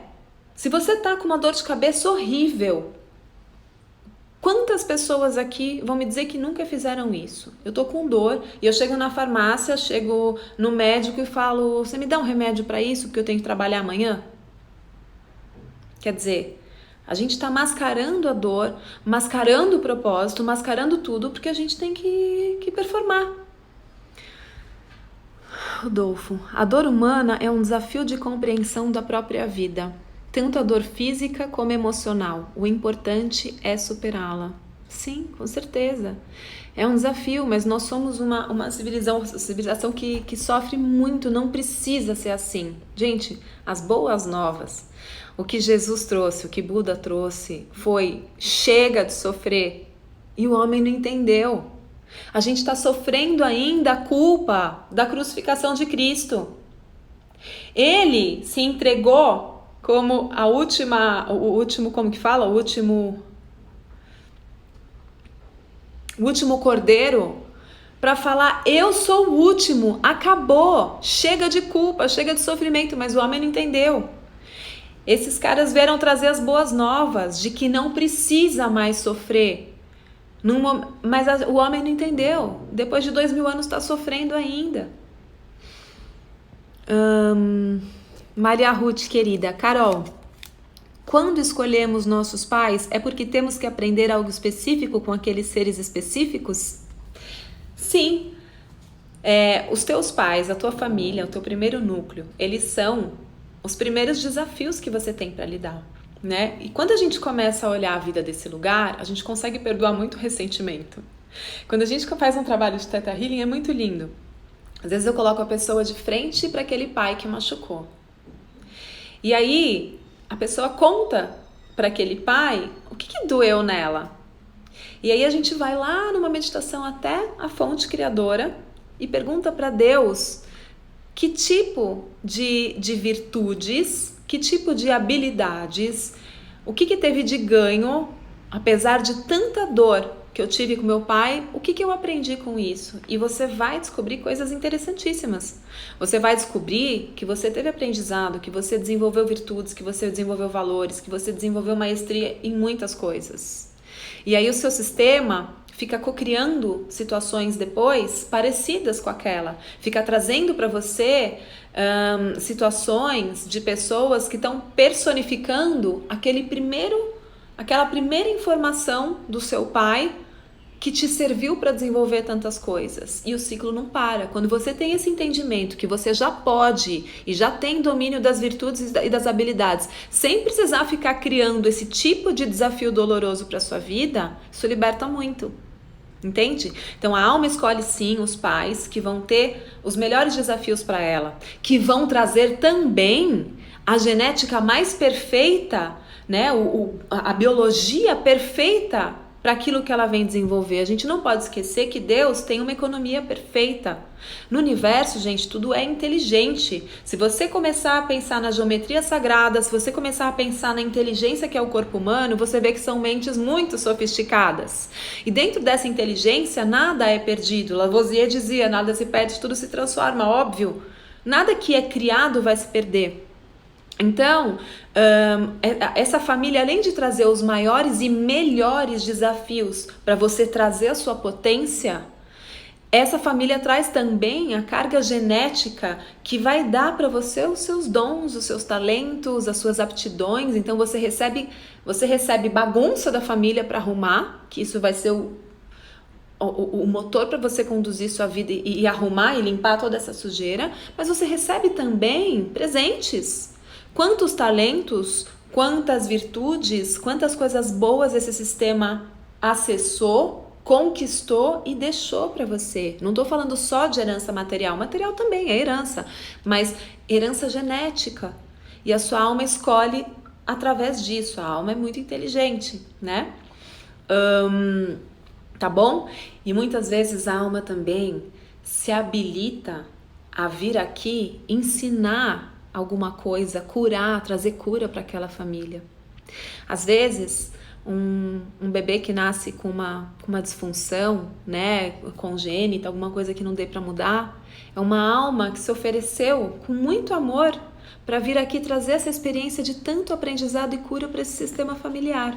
se você tá com uma dor de cabeça horrível, quantas pessoas aqui vão me dizer que nunca fizeram isso? Eu tô com dor e eu chego na farmácia, chego no médico e falo: você me dá um remédio para isso porque eu tenho que trabalhar amanhã? Quer dizer, a gente está mascarando a dor, mascarando o propósito, mascarando tudo, porque a gente tem que performar. Rodolfo, a dor humana é um desafio de compreensão da própria vida, tanto a dor física como emocional. O importante é superá-la. Sim, com certeza. É um desafio, mas nós somos uma civilização que sofre muito, não precisa ser assim. Gente, as boas novas, o que Jesus trouxe, o que Buda trouxe, foi chega de sofrer. E o homem não entendeu. A gente está sofrendo ainda a culpa da crucificação de Cristo. Ele se entregou como o último cordeiro para falar, eu sou o último, acabou, chega de culpa, chega de sofrimento, mas o homem não entendeu. Esses caras vieram trazer as boas novas de que não precisa mais sofrer. Mas o homem não entendeu. Depois de 2000 anos está sofrendo ainda. Maria Ruth, querida. Carol, quando escolhemos nossos pais, é porque temos que aprender algo específico com aqueles seres específicos? Sim. Os teus pais, a tua família, o teu primeiro núcleo, eles são os primeiros desafios que você tem para lidar, né? E quando a gente começa a olhar a vida desse lugar, a gente consegue perdoar muito ressentimento. Quando a gente faz um trabalho de Theta Healing, é muito lindo. Às vezes eu coloco a pessoa de frente para aquele pai que machucou. E aí a pessoa conta para aquele pai o que doeu nela. E aí a gente vai lá numa meditação até a fonte criadora e pergunta para Deus que tipo de virtudes, que tipo de habilidades, o que teve de ganho, apesar de tanta dor que eu tive com meu pai, o que eu aprendi com isso? E você vai descobrir coisas interessantíssimas. Você vai descobrir que você teve aprendizado, que você desenvolveu virtudes, que você desenvolveu valores, que você desenvolveu maestria em muitas coisas. E aí o seu sistema fica cocriando situações depois parecidas com aquela. Fica trazendo para você situações de pessoas que estão personificando aquela primeira informação do seu pai que te serviu para desenvolver tantas coisas. E o ciclo não para. Quando você tem esse entendimento que você já pode e já tem domínio das virtudes e das habilidades, sem precisar ficar criando esse tipo de desafio doloroso para sua vida, isso liberta muito. Entende? Então a alma escolhe sim os pais que vão ter os melhores desafios para ela, que vão trazer também a genética mais perfeita, né? A biologia perfeita para aquilo que ela vem desenvolver. A gente não pode esquecer que Deus tem uma economia perfeita. No universo, gente, tudo é inteligente. Se você começar a pensar na geometria sagrada, se você começar a pensar na inteligência que é o corpo humano, você vê que são mentes muito sofisticadas. E dentro dessa inteligência, nada é perdido. Lavoisier dizia, nada se perde, tudo se transforma, óbvio. Nada que é criado vai se perder. Então, essa família, além de trazer os maiores e melhores desafios para você trazer a sua potência, essa família traz também a carga genética que vai dar para você os seus dons, os seus talentos, as suas aptidões. Então você recebe bagunça da família para arrumar, que isso vai ser o motor para você conduzir sua vida e arrumar e limpar toda essa sujeira, mas você recebe também presentes. Quantos talentos, quantas virtudes, quantas coisas boas esse sistema acessou, conquistou e deixou para você. Não estou falando só de herança material. Material também é herança, mas herança genética. E a sua alma escolhe através disso. A alma é muito inteligente, né? Tá bom? E muitas vezes a alma também se habilita a vir aqui ensinar alguma coisa, curar, trazer cura para aquela família. Às vezes, um bebê que nasce com uma disfunção, né, congênita, alguma coisa que não dê para mudar, é uma alma que se ofereceu com muito amor para vir aqui trazer essa experiência de tanto aprendizado e cura para esse sistema familiar.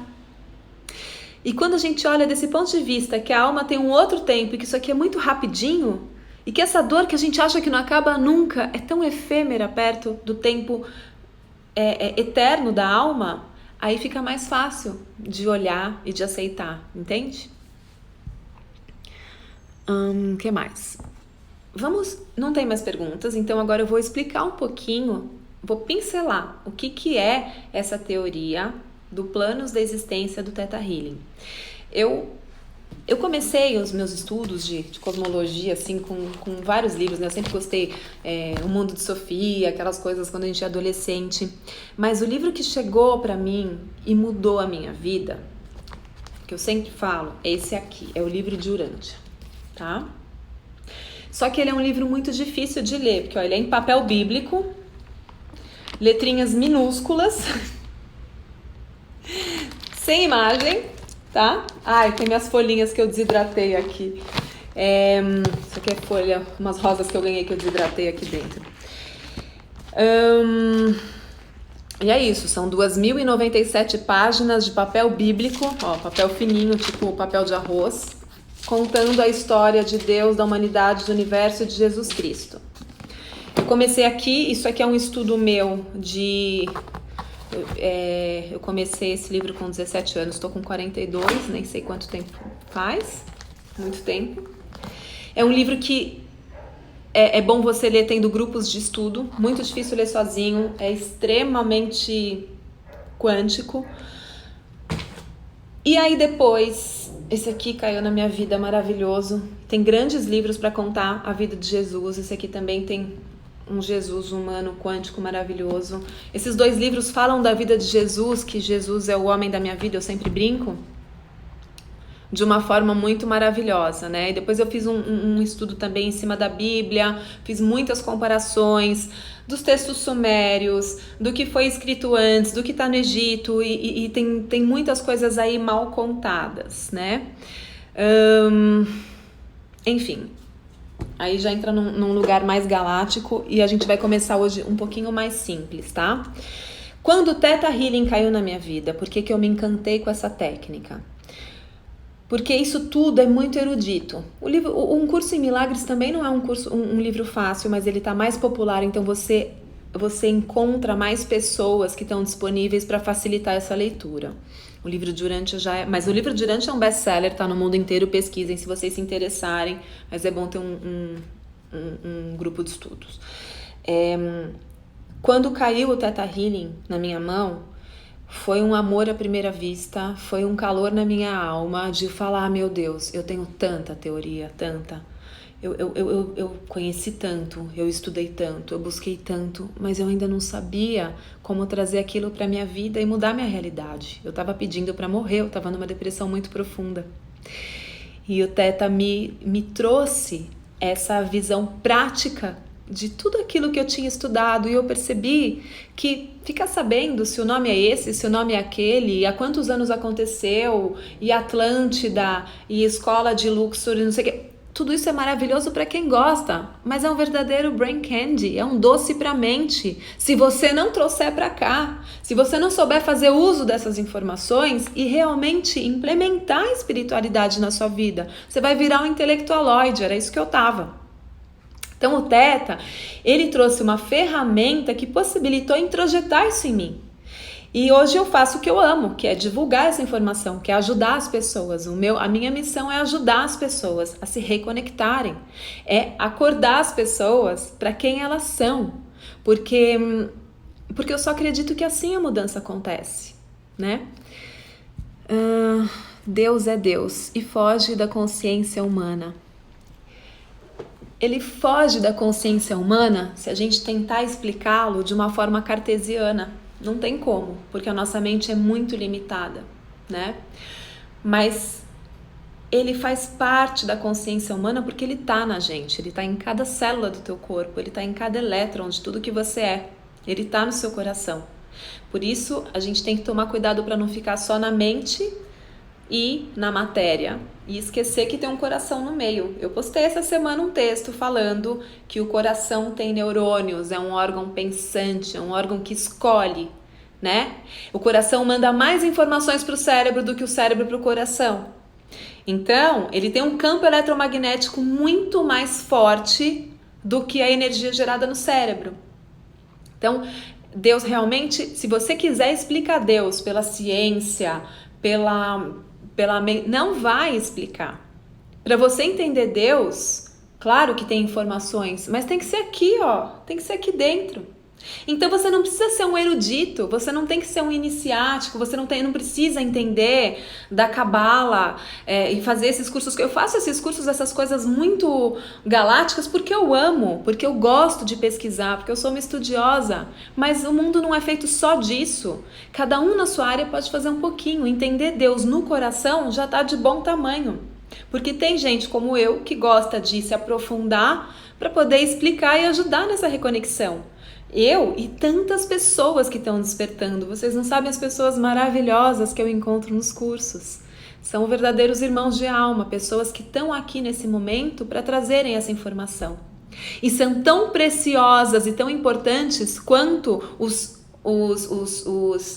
E quando a gente olha desse ponto de vista que a alma tem um outro tempo e que isso aqui é muito rapidinho, e que essa dor que a gente acha que não acaba nunca é tão efêmera perto do tempo eterno da alma, aí fica mais fácil de olhar e de aceitar, entende? Que mais? Não tem mais perguntas, então agora eu vou explicar um pouquinho, vou pincelar o que é essa teoria do planos da existência do Theta Healing. Eu comecei os meus estudos de cosmologia, assim, com vários livros, né? Eu sempre gostei, O Mundo de Sofia, aquelas coisas quando a gente é adolescente. Mas o livro que chegou pra mim e mudou a minha vida, que eu sempre falo, é esse aqui, é o livro de Urântia, tá? Só que ele é um livro muito difícil de ler, porque ó, ele é em papel bíblico, letrinhas minúsculas, sem imagem, tá? Ai, tem minhas folhinhas que eu desidratei aqui. Isso aqui é folha, umas rosas que eu ganhei que eu desidratei aqui dentro. E é isso, são 2.097 páginas de papel bíblico, ó, papel fininho, tipo papel de arroz, contando a história de Deus, da humanidade, do universo e de Jesus Cristo. Eu comecei aqui, isso aqui é um estudo meu de... Eu comecei esse livro com 17 anos, estou com 42, nem sei quanto tempo faz, muito tempo. É um livro que é bom você ler tendo grupos de estudo, muito difícil ler sozinho, é extremamente quântico. E aí depois, esse aqui caiu na minha vida, maravilhoso. Tem grandes livros para contar a vida de Jesus, esse aqui também tem um Jesus humano, quântico, maravilhoso. Esses dois livros falam da vida de Jesus, que Jesus é o homem da minha vida, eu sempre brinco, de uma forma muito maravilhosa, né? E depois eu fiz um estudo também em cima da Bíblia, fiz muitas comparações dos textos sumérios, do que foi escrito antes, do que está no Egito, e tem muitas coisas aí mal contadas, né? Enfim, aí já entra num lugar mais galáctico e a gente vai começar hoje um pouquinho mais simples, tá? Quando o Theta Healing caiu na minha vida, por que eu me encantei com essa técnica? Porque isso tudo é muito erudito. Um curso em milagres também não é um livro fácil, mas ele está mais popular, então você encontra mais pessoas que estão disponíveis para facilitar essa leitura. O livro de Urântia já é... Mas o livro de Urântia é um best-seller, tá no mundo inteiro, pesquisem se vocês se interessarem, mas é bom ter um grupo de estudos. Quando caiu o Theta Healing na minha mão, foi um amor à primeira vista, foi um calor na minha alma de falar, meu Deus, eu tenho tanta teoria, tanta. Eu conheci tanto, eu estudei tanto, eu busquei tanto, mas eu ainda não sabia como trazer aquilo para minha vida e mudar minha realidade. Eu estava pedindo para morrer, eu estava numa depressão muito profunda. E o Theta me trouxe essa visão prática de tudo aquilo que eu tinha estudado, e eu percebi que ficar sabendo se o nome é esse, se o nome é aquele, há quantos anos aconteceu, e Atlântida, e Escola de Luxor, e não sei o que... Tudo isso é maravilhoso para quem gosta, mas é um verdadeiro brain candy, é um doce para a mente. Se você não trouxer para cá, se você não souber fazer uso dessas informações e realmente implementar a espiritualidade na sua vida, você vai virar um intelectualoide, era isso que eu tava. Então o Theta, ele trouxe uma ferramenta que possibilitou introjetar isso em mim. E hoje eu faço o que eu amo, que é divulgar essa informação, que é ajudar as pessoas. A minha missão é ajudar as pessoas a se reconectarem, é acordar as pessoas para quem elas são, porque eu só acredito que assim a mudança acontece, né? Deus é Deus e foge da consciência humana. Ele foge da consciência humana se a gente tentar explicá-lo de uma forma cartesiana. Não tem como, porque a nossa mente é muito limitada, né? Mas ele faz parte da consciência humana porque ele tá na gente, ele tá em cada célula do teu corpo, ele tá em cada elétron de tudo que você é, ele tá no seu coração. Por isso, a gente tem que tomar cuidado para não ficar só na mente e na matéria, e esquecer que tem um coração no meio. Eu postei essa semana um texto falando que o coração tem neurônios, é um órgão pensante, é um órgão que escolhe, né? O coração manda mais informações para o cérebro do que o cérebro para o coração. Então, ele tem um campo eletromagnético muito mais forte do que a energia gerada no cérebro. Então, Deus realmente, se você quiser explicar Deus pela ciência, não vai explicar. Para você entender Deus, claro que tem informações, mas tem que ser aqui, ó, tem que ser aqui dentro. Então você não precisa ser um erudito, você não tem que ser um iniciático, você não precisa entender da cabala e fazer esses cursos. Eu faço esses cursos, essas coisas muito galácticas porque eu amo, porque eu gosto de pesquisar, porque eu sou uma estudiosa. Mas o mundo não é feito só disso. Cada um na sua área pode fazer um pouquinho. Entender Deus no coração já está de bom tamanho. Porque tem gente como eu que gosta de se aprofundar para poder explicar e ajudar nessa reconexão. Eu e tantas pessoas que estão despertando. Vocês não sabem as pessoas maravilhosas que eu encontro nos cursos. São verdadeiros irmãos de alma, pessoas que estão aqui nesse momento para trazerem essa informação. E são tão preciosas e tão importantes quanto os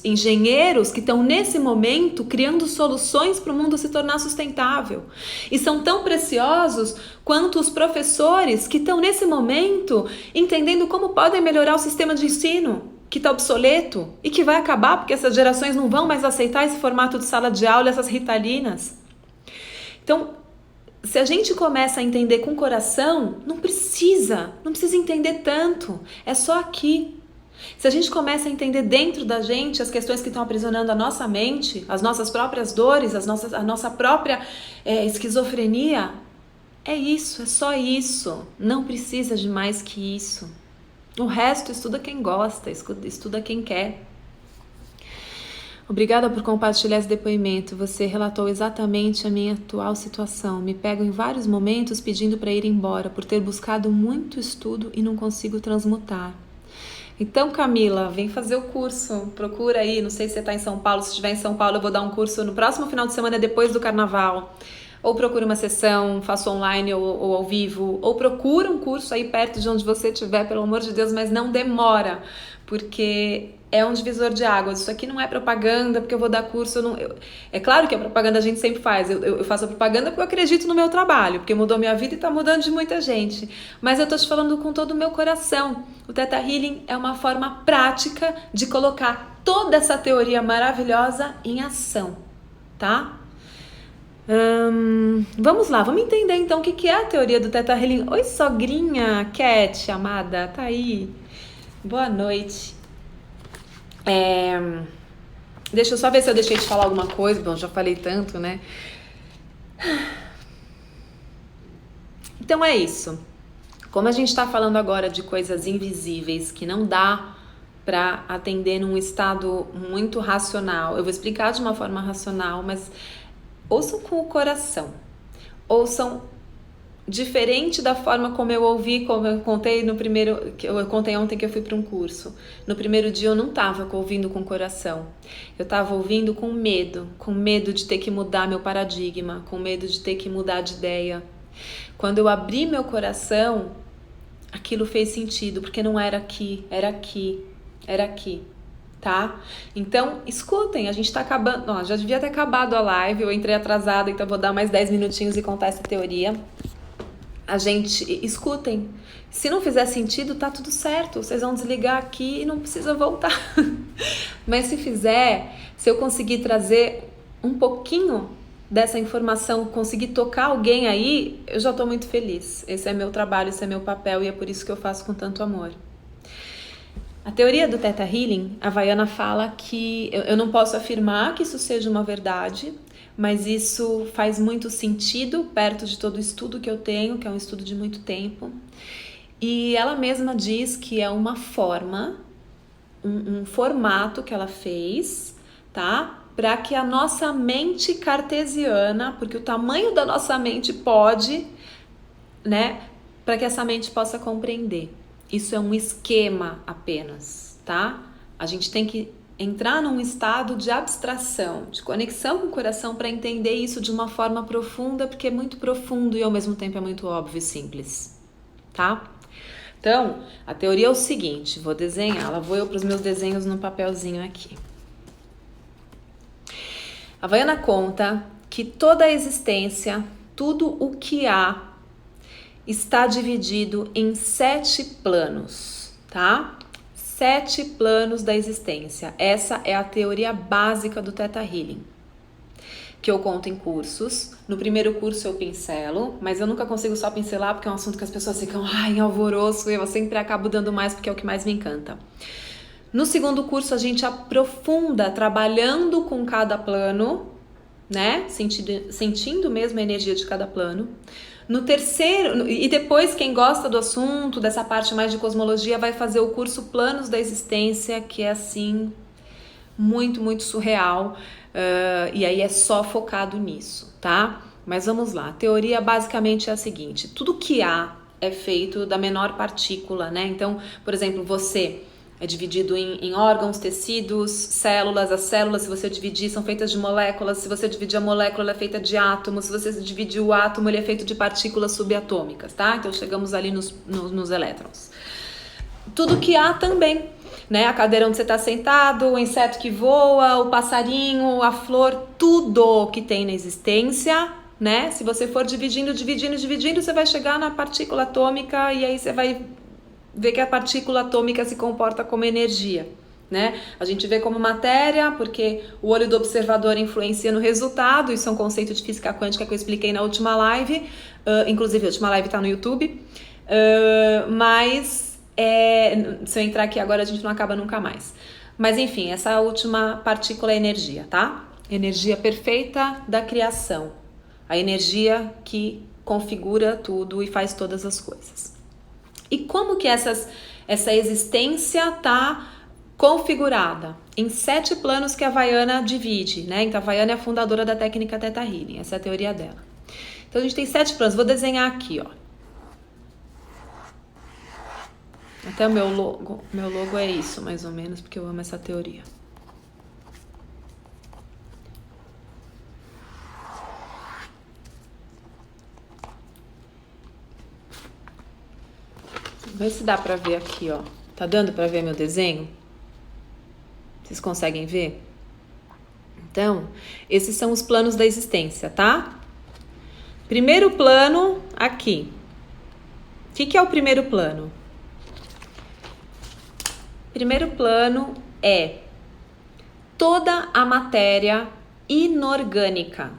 engenheiros que estão nesse momento criando soluções para o mundo se tornar sustentável. E são tão preciosos quanto os professores que estão nesse momento entendendo como podem melhorar o sistema de ensino, que está obsoleto e que vai acabar porque essas gerações não vão mais aceitar esse formato de sala de aula, essas ritalinas. Então, se a gente começa a entender com o coração, não precisa entender tanto, é só aqui. Se a gente começa a entender dentro da gente as questões que estão aprisionando a nossa mente, as nossas próprias dores, a nossa própria esquizofrenia, é isso, é só isso. Não precisa de mais que isso. O resto estuda quem gosta, estuda quem quer. Obrigada por compartilhar esse depoimento. Você relatou exatamente a minha atual situação. Me pego em vários momentos pedindo para ir embora, por ter buscado muito estudo e não consigo transmutar. Então, Camila, vem fazer o curso, procura aí, não sei se você está em São Paulo, se estiver em São Paulo eu vou dar um curso no próximo final de semana depois do Carnaval, ou procura uma sessão, faço online ou ao vivo, ou procura um curso aí perto de onde você estiver, pelo amor de Deus, mas não demora, porque é um divisor de águas. Isso aqui não é propaganda, porque eu vou dar curso. É claro que a propaganda a gente sempre faz. Eu faço a propaganda porque eu acredito no meu trabalho, porque mudou minha vida e está mudando de muita gente. Mas eu estou te falando com todo o meu coração. O Theta Healing é uma forma prática de colocar toda essa teoria maravilhosa em ação, tá? Vamos lá, vamos entender então o que é a teoria do Theta Healing. Oi, sogrinha, Cat, amada, tá aí. Boa noite. Deixa eu só ver se eu deixei de falar alguma coisa. Bom, já falei tanto, né? Então é isso. Como a gente está falando agora de coisas invisíveis que não dá para atender num estado muito racional, eu vou explicar de uma forma racional, mas ouçam com o coração. Ouçam diferente da forma como eu ouvi, como eu contei eu contei ontem que eu fui para um curso. No primeiro dia eu não estava ouvindo com o coração. Eu estava ouvindo com medo de ter que mudar meu paradigma, com medo de ter que mudar de ideia. Quando eu abri meu coração, aquilo fez sentido, porque não era aqui, era aqui, era aqui. Tá? Então, escutem, a gente tá acabando, já devia ter acabado a live, eu entrei atrasada, então vou dar mais 10 minutinhos e contar essa teoria. Escutem, se não fizer sentido, tá tudo certo, vocês vão desligar aqui e não precisa voltar. Mas se fizer, se eu conseguir trazer um pouquinho dessa informação, conseguir tocar alguém aí, eu já tô muito feliz. Esse é meu trabalho, esse é meu papel e é por isso que eu faço com tanto amor. A teoria do Theta Healing, a Vaiana fala que eu não posso afirmar que isso seja uma verdade, mas isso faz muito sentido perto de todo o estudo que eu tenho, que é um estudo de muito tempo. E ela mesma diz que é uma forma, um formato que ela fez, tá? Para que a nossa mente cartesiana, porque o tamanho da nossa mente pode, né? Para que essa mente possa compreender. Isso é um esquema apenas, tá? A gente tem que entrar num estado de abstração, de conexão com o coração para entender isso de uma forma profunda, porque é muito profundo e ao mesmo tempo é muito óbvio e simples, tá? Então, a teoria é o seguinte, vou desenhar, vou eu para os meus desenhos no papelzinho aqui. A Vaiana conta que toda a existência, tudo o que há, está dividido em 7 planos, tá? 7 planos da existência. Essa é a teoria básica do Theta Healing, que eu conto em cursos. No primeiro curso eu pincelo, mas eu nunca consigo só pincelar porque é um assunto que as pessoas ficam em alvoroço, e eu sempre acabo dando mais porque é o que mais me encanta. No segundo curso a gente aprofunda trabalhando com cada plano, né? Sentindo mesmo a energia de cada plano. No terceiro, e depois quem gosta do assunto, dessa parte mais de cosmologia, vai fazer o curso Planos da Existência, que é assim, muito, muito surreal. E aí é só focado nisso, tá? Mas vamos lá, a teoria basicamente é a seguinte: tudo que há é feito da menor partícula, né? Então, por exemplo, você é dividido em órgãos, tecidos, células. As células, se você dividir, são feitas de moléculas. Se você dividir a molécula, ela é feita de átomos. Se você dividir o átomo, ele é feito de partículas subatômicas, tá? Então chegamos ali nos elétrons. Tudo que há também, né? A cadeira onde você está sentado, o inseto que voa, o passarinho, a flor, tudo que tem na existência, né? Se você for dividindo, você vai chegar na partícula atômica, e aí você vai ver que a partícula atômica se comporta como energia, né? A gente vê como matéria porque o olho do observador influencia no resultado. Isso é um conceito de física quântica que eu expliquei na última live, inclusive a última live está no YouTube, mas se eu entrar aqui agora a gente não acaba nunca mais. Mas enfim, essa última partícula é energia, tá? Energia perfeita da criação, a energia que configura tudo e faz todas as coisas. E como que essa existência está configurada? Em 7 planos que a Vaiana divide, né? Então a Vaiana é a fundadora da técnica Theta Healing, essa é a teoria dela. Então a gente tem 7 planos, vou desenhar aqui, ó. Até o meu logo é isso, mais ou menos, porque eu amo essa teoria. Vê se dá pra ver aqui, ó. Tá dando pra ver meu desenho? Vocês conseguem ver? Então, esses são os planos da existência, tá? Primeiro plano, aqui. O que é o primeiro plano? Primeiro plano é toda a matéria inorgânica.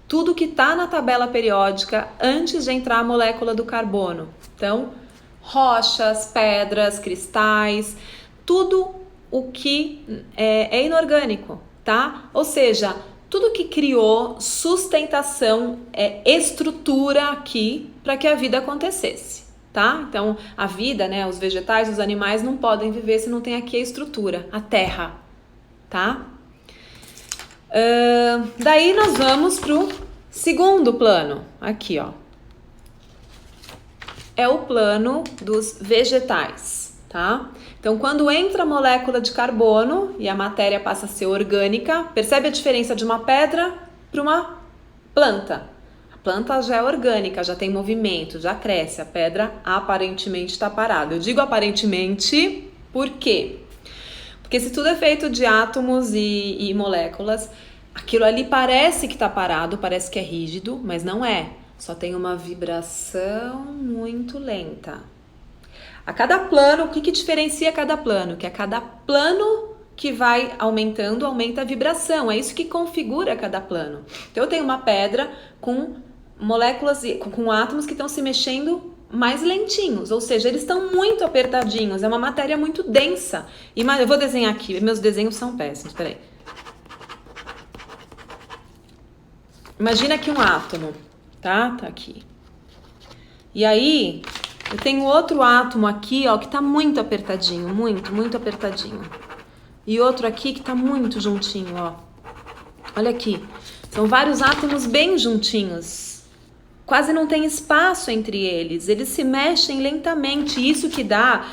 Tudo que tá na tabela periódica antes de entrar a molécula do carbono. Então, rochas, pedras, cristais, tudo o que é inorgânico, tá? Ou seja, tudo que criou sustentação, estrutura aqui para que a vida acontecesse, tá? Então, a vida, né, os vegetais, os animais não podem viver se não tem aqui a estrutura, a terra, tá? Daí nós vamos pro segundo plano, aqui, ó. É o plano dos vegetais, tá? Então, quando entra a molécula de carbono e a matéria passa a ser orgânica, percebe a diferença de uma pedra para uma planta? A planta já é orgânica, já tem movimento, já cresce. A pedra aparentemente está parada. Eu digo aparentemente, por quê? Porque se tudo é feito de átomos e moléculas, aquilo ali parece que está parado, parece que é rígido, mas não é. Só tem uma vibração muito lenta. A cada plano, o que diferencia cada plano? Que a cada plano que vai aumentando, aumenta a vibração. É isso que configura cada plano. Então eu tenho uma pedra com moléculas, com átomos que estão se mexendo mais lentinhos, ou seja, eles estão muito apertadinhos, é uma matéria muito densa. Eu vou desenhar aqui, meus desenhos são péssimos, peraí. Imagina aqui um átomo. Tá aqui. E aí, eu tenho outro átomo aqui, ó, que tá muito apertadinho, muito apertadinho. E outro aqui que tá muito juntinho, ó. Olha aqui. São vários átomos bem juntinhos. Quase não tem espaço entre eles. Eles se mexem lentamente. Isso que dá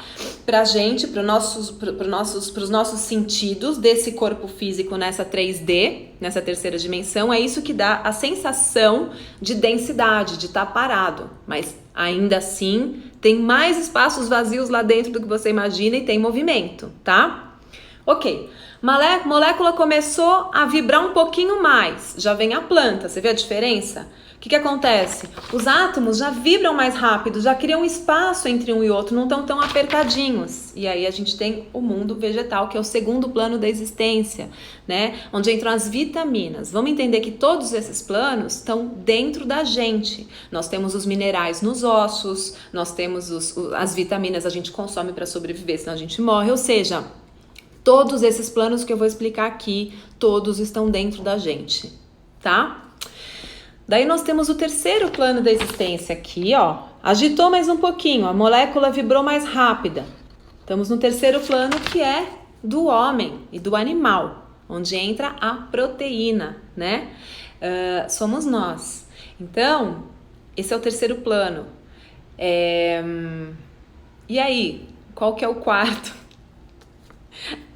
pra gente, pros nossos sentidos desse corpo físico nessa 3D, nessa terceira dimensão, é isso que dá a sensação de densidade, de estar parado. Mas ainda assim, tem mais espaços vazios lá dentro do que você imagina e tem movimento, tá? Ok. Molécula começou a vibrar um pouquinho mais. Já vem a planta. Você vê a diferença? que acontece? Os átomos já vibram mais rápido, já criam espaço entre um e outro, não estão tão apertadinhos. E aí a gente tem o mundo vegetal, que é o segundo plano da existência, né? Onde entram as vitaminas. Vamos entender que todos esses planos estão dentro da gente. Nós temos os minerais nos ossos, nós temos as vitaminas a gente consome para sobreviver, senão a gente morre. Ou seja, todos esses planos que eu vou explicar aqui, todos estão dentro da gente, tá? Daí nós temos o terceiro plano da existência aqui, ó. Agitou mais um pouquinho, a molécula vibrou mais rápida. Estamos no terceiro plano, que é do homem e do animal, onde entra a proteína, né? Somos nós. Então, esse é o terceiro plano. E aí, qual que é o quarto?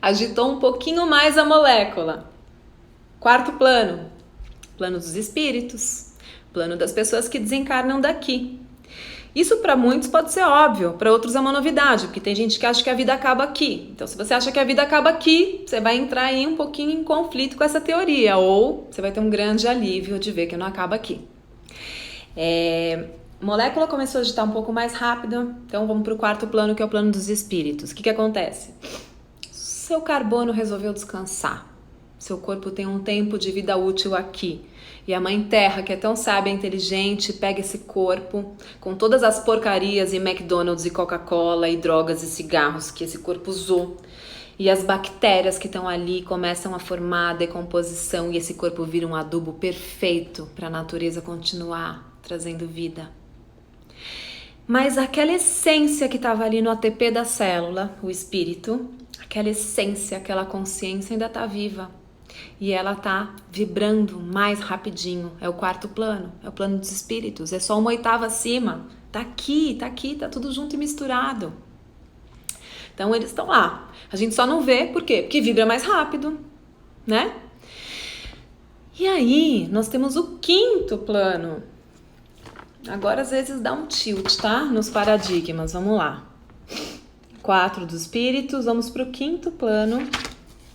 Agitou um pouquinho mais a molécula. Quarto plano. Plano dos espíritos, plano das pessoas que desencarnam daqui. Isso para muitos pode ser óbvio, para outros é uma novidade, porque tem gente que acha que a vida acaba aqui. Então, se você acha que a vida acaba aqui, você vai entrar aí um pouquinho em conflito com essa teoria, ou você vai ter um grande alívio de ver que não acaba aqui. Molécula começou a agitar um pouco mais rápido, então vamos para o quarto plano, que é o plano dos espíritos. O que acontece? Seu carbono resolveu descansar. Seu corpo tem um tempo de vida útil aqui. E a Mãe Terra, que é tão sábia e inteligente, pega esse corpo com todas as porcarias e McDonald's e Coca-Cola e drogas e cigarros que esse corpo usou. E as bactérias que estão ali começam a formar a decomposição e esse corpo vira um adubo perfeito para a natureza continuar trazendo vida. Mas aquela essência que estava ali no ATP da célula, o espírito, aquela essência, aquela consciência ainda está viva. E ela tá vibrando mais rapidinho. É o quarto plano, é o plano dos espíritos. É só uma oitava acima. Tá aqui, tá tudo junto e misturado. Então eles estão lá. A gente só não vê, por quê? Porque vibra mais rápido, né? E aí, nós temos o quinto plano. Agora às vezes dá um tilt, tá? Nos paradigmas, vamos lá. 4 dos espíritos, vamos pro quinto plano.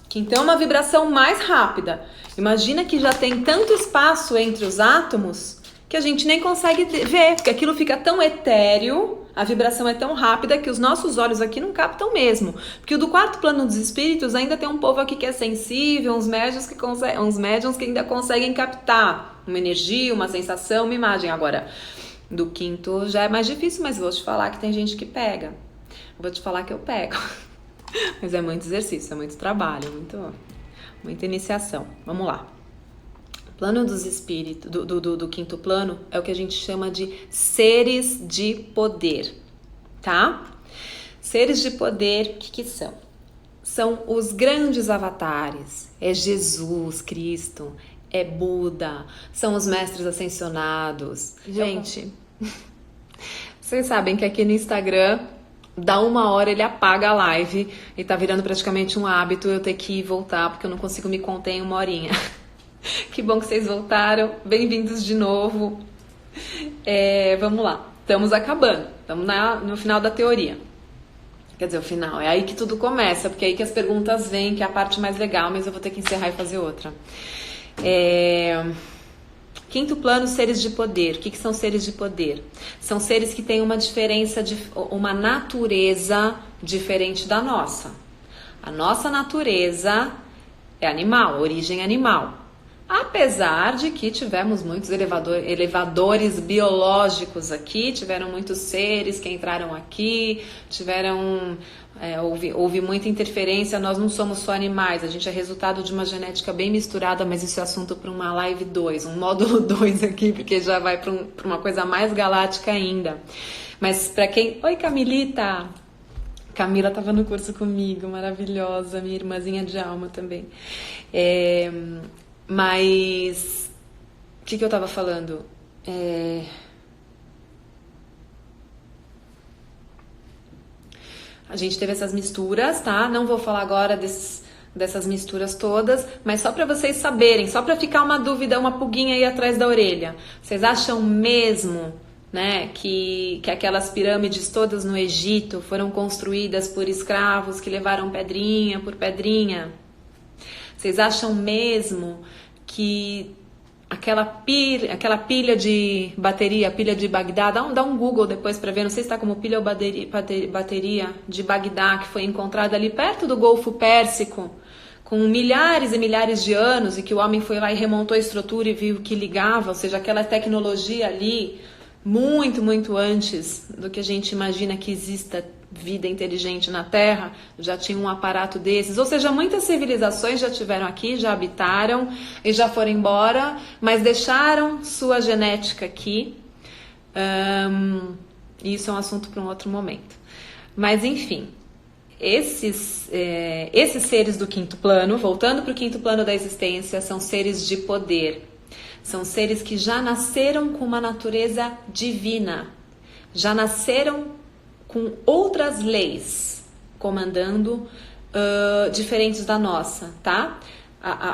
Que então é uma vibração mais rápida. Imagina que já tem tanto espaço entre os átomos que a gente nem consegue ver, porque aquilo fica tão etéreo, a vibração é tão rápida que os nossos olhos aqui não captam mesmo. Porque o do quarto plano dos espíritos ainda tem um povo aqui que é sensível, uns médiuns que ainda conseguem captar uma energia, uma sensação, uma imagem. Agora, do quinto já é mais difícil, mas vou te falar que tem gente que pega. Vou te falar que eu pego. Mas é muito exercício, é muito trabalho, muita iniciação. Vamos lá. O plano dos espíritos, do quinto plano, é o que a gente chama de seres de poder, tá? Seres de poder, o que são? São os grandes avatares. É Jesus Cristo, é Buda, são os mestres ascensionados. Gente, vocês sabem que aqui no Instagram dá 1 hora, ele apaga a live e tá virando praticamente um hábito eu ter que ir e voltar, porque eu não consigo me conter em 1 horinha. Que bom que vocês voltaram, bem-vindos de novo. Vamos lá, estamos acabando, estamos no final da teoria. Quer dizer, o final, é aí que tudo começa, porque é aí que as perguntas vêm, que é a parte mais legal, mas eu vou ter que encerrar e fazer outra. Quinto plano, seres de poder. O que são seres de poder? São seres que têm uma diferença, uma natureza diferente da nossa. A nossa natureza é animal, origem animal. Apesar de que tivemos muitos elevadores biológicos aqui, tiveram muitos seres que entraram aqui, houve muita interferência, nós não somos só animais, a gente é resultado de uma genética bem misturada, mas isso é assunto para uma live 2, um módulo 2 aqui, porque já vai para uma coisa mais galáctica ainda. Mas para quem... Oi, Camilita! Camila estava no curso comigo, maravilhosa, minha irmãzinha de alma também. Mas... O que eu estava falando? A gente teve essas misturas, tá? Não vou falar agora dessas misturas todas, mas só para vocês saberem, só para ficar uma dúvida, uma pulguinha aí atrás da orelha. Vocês acham mesmo, né, que aquelas pirâmides todas no Egito foram construídas por escravos que levaram pedrinha por pedrinha? Vocês acham mesmo que aquela pilha de bateria, pilha de Bagdá, dá um Google depois para ver, não sei se está como pilha ou bateria de Bagdá, que foi encontrada ali perto do Golfo Pérsico, com milhares e milhares de anos, e que o homem foi lá e remontou a estrutura e viu que ligava, ou seja, aquela tecnologia ali, muito, muito antes do que a gente imagina que exista vida inteligente na Terra, já tinha um aparato desses, ou seja, muitas civilizações já tiveram aqui, já habitaram e já foram embora, mas deixaram sua genética aqui. Isso é um assunto para um outro momento. Mas enfim, esses seres do quinto plano, voltando para o quinto plano da existência, são seres de poder. São seres que já nasceram com uma natureza divina, já nasceram com outras leis comandando, diferentes da nossa, tá?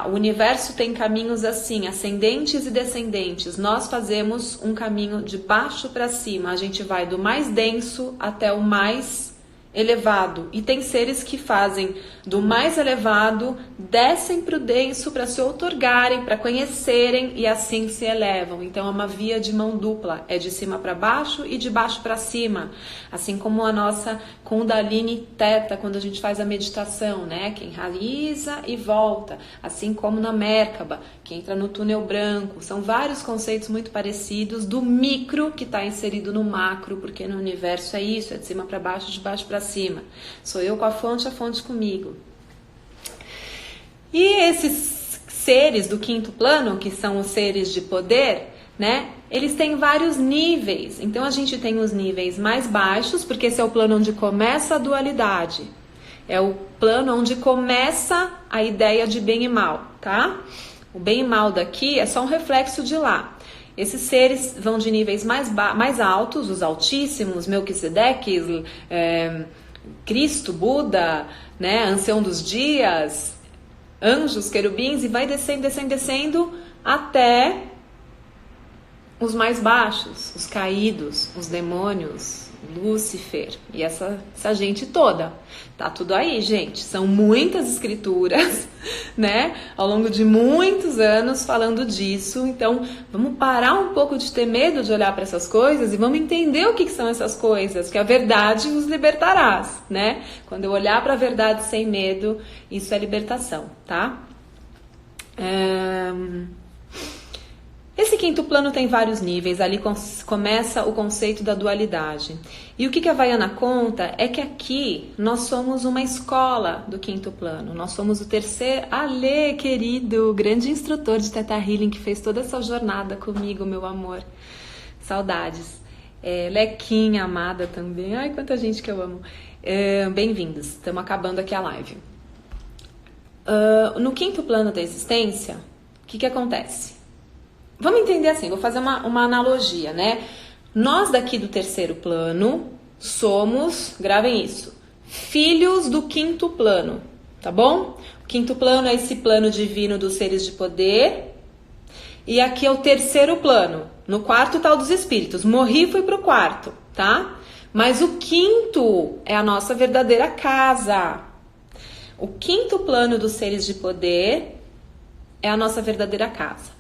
O universo tem caminhos assim, ascendentes e descendentes. Nós fazemos um caminho de baixo para cima. A gente vai do mais denso até o mais elevado. E tem seres que fazem do mais elevado, descem para o denso para se outorgarem, para conhecerem e assim se elevam. Então é uma via de mão dupla, é de cima para baixo e de baixo para cima. Assim como a nossa Kundalini Theta, quando a gente faz a meditação, né? Que enraiza e volta. Assim como na Merkaba, que entra no túnel branco. São vários conceitos muito parecidos do micro que está inserido no macro, porque no universo é isso, é de cima para baixo, de baixo para cima. Sou eu com a fonte comigo. E esses seres do quinto plano, que são os seres de poder, né? Eles têm vários níveis. Então a gente tem os níveis mais baixos, porque esse é o plano onde começa a dualidade. É o plano onde começa a ideia de bem e mal, tá? O bem e mal daqui é só um reflexo de lá. Esses seres vão de níveis mais altos, os altíssimos, Melquisedeques, Cristo, Buda, né, Ancião dos Dias, anjos, querubins, e vai descendo até os mais baixos, os caídos, os demônios, Lúcifer e essa gente toda. Tá tudo aí, gente. São muitas escrituras, né? Ao longo de muitos anos falando disso. Então, vamos parar um pouco de ter medo de olhar para essas coisas e vamos entender o que são essas coisas, que a verdade vos libertarás, né? Quando eu olhar para a verdade sem medo, isso é libertação, tá? Esse quinto plano tem vários níveis, ali começa o conceito da dualidade. E o que a Havaiana conta é que aqui nós somos uma escola do quinto plano, nós somos o terceiro... Ale, querido, grande instrutor de Theta Healing que fez toda essa jornada comigo, meu amor. Saudades. Lequinha, amada também. Ai, quanta gente que eu amo. Bem-vindos, estamos acabando aqui a live. No quinto plano da existência, o que acontece? Vamos entender assim, vou fazer uma analogia, né? Nós daqui do terceiro plano somos, gravem isso, filhos do quinto plano, tá bom? O quinto plano é esse plano divino dos seres de poder. E aqui é o terceiro plano. No quarto tá o dos espíritos. Morri e fui pro quarto, tá? Mas o quinto é a nossa verdadeira casa. O quinto plano dos seres de poder é a nossa verdadeira casa.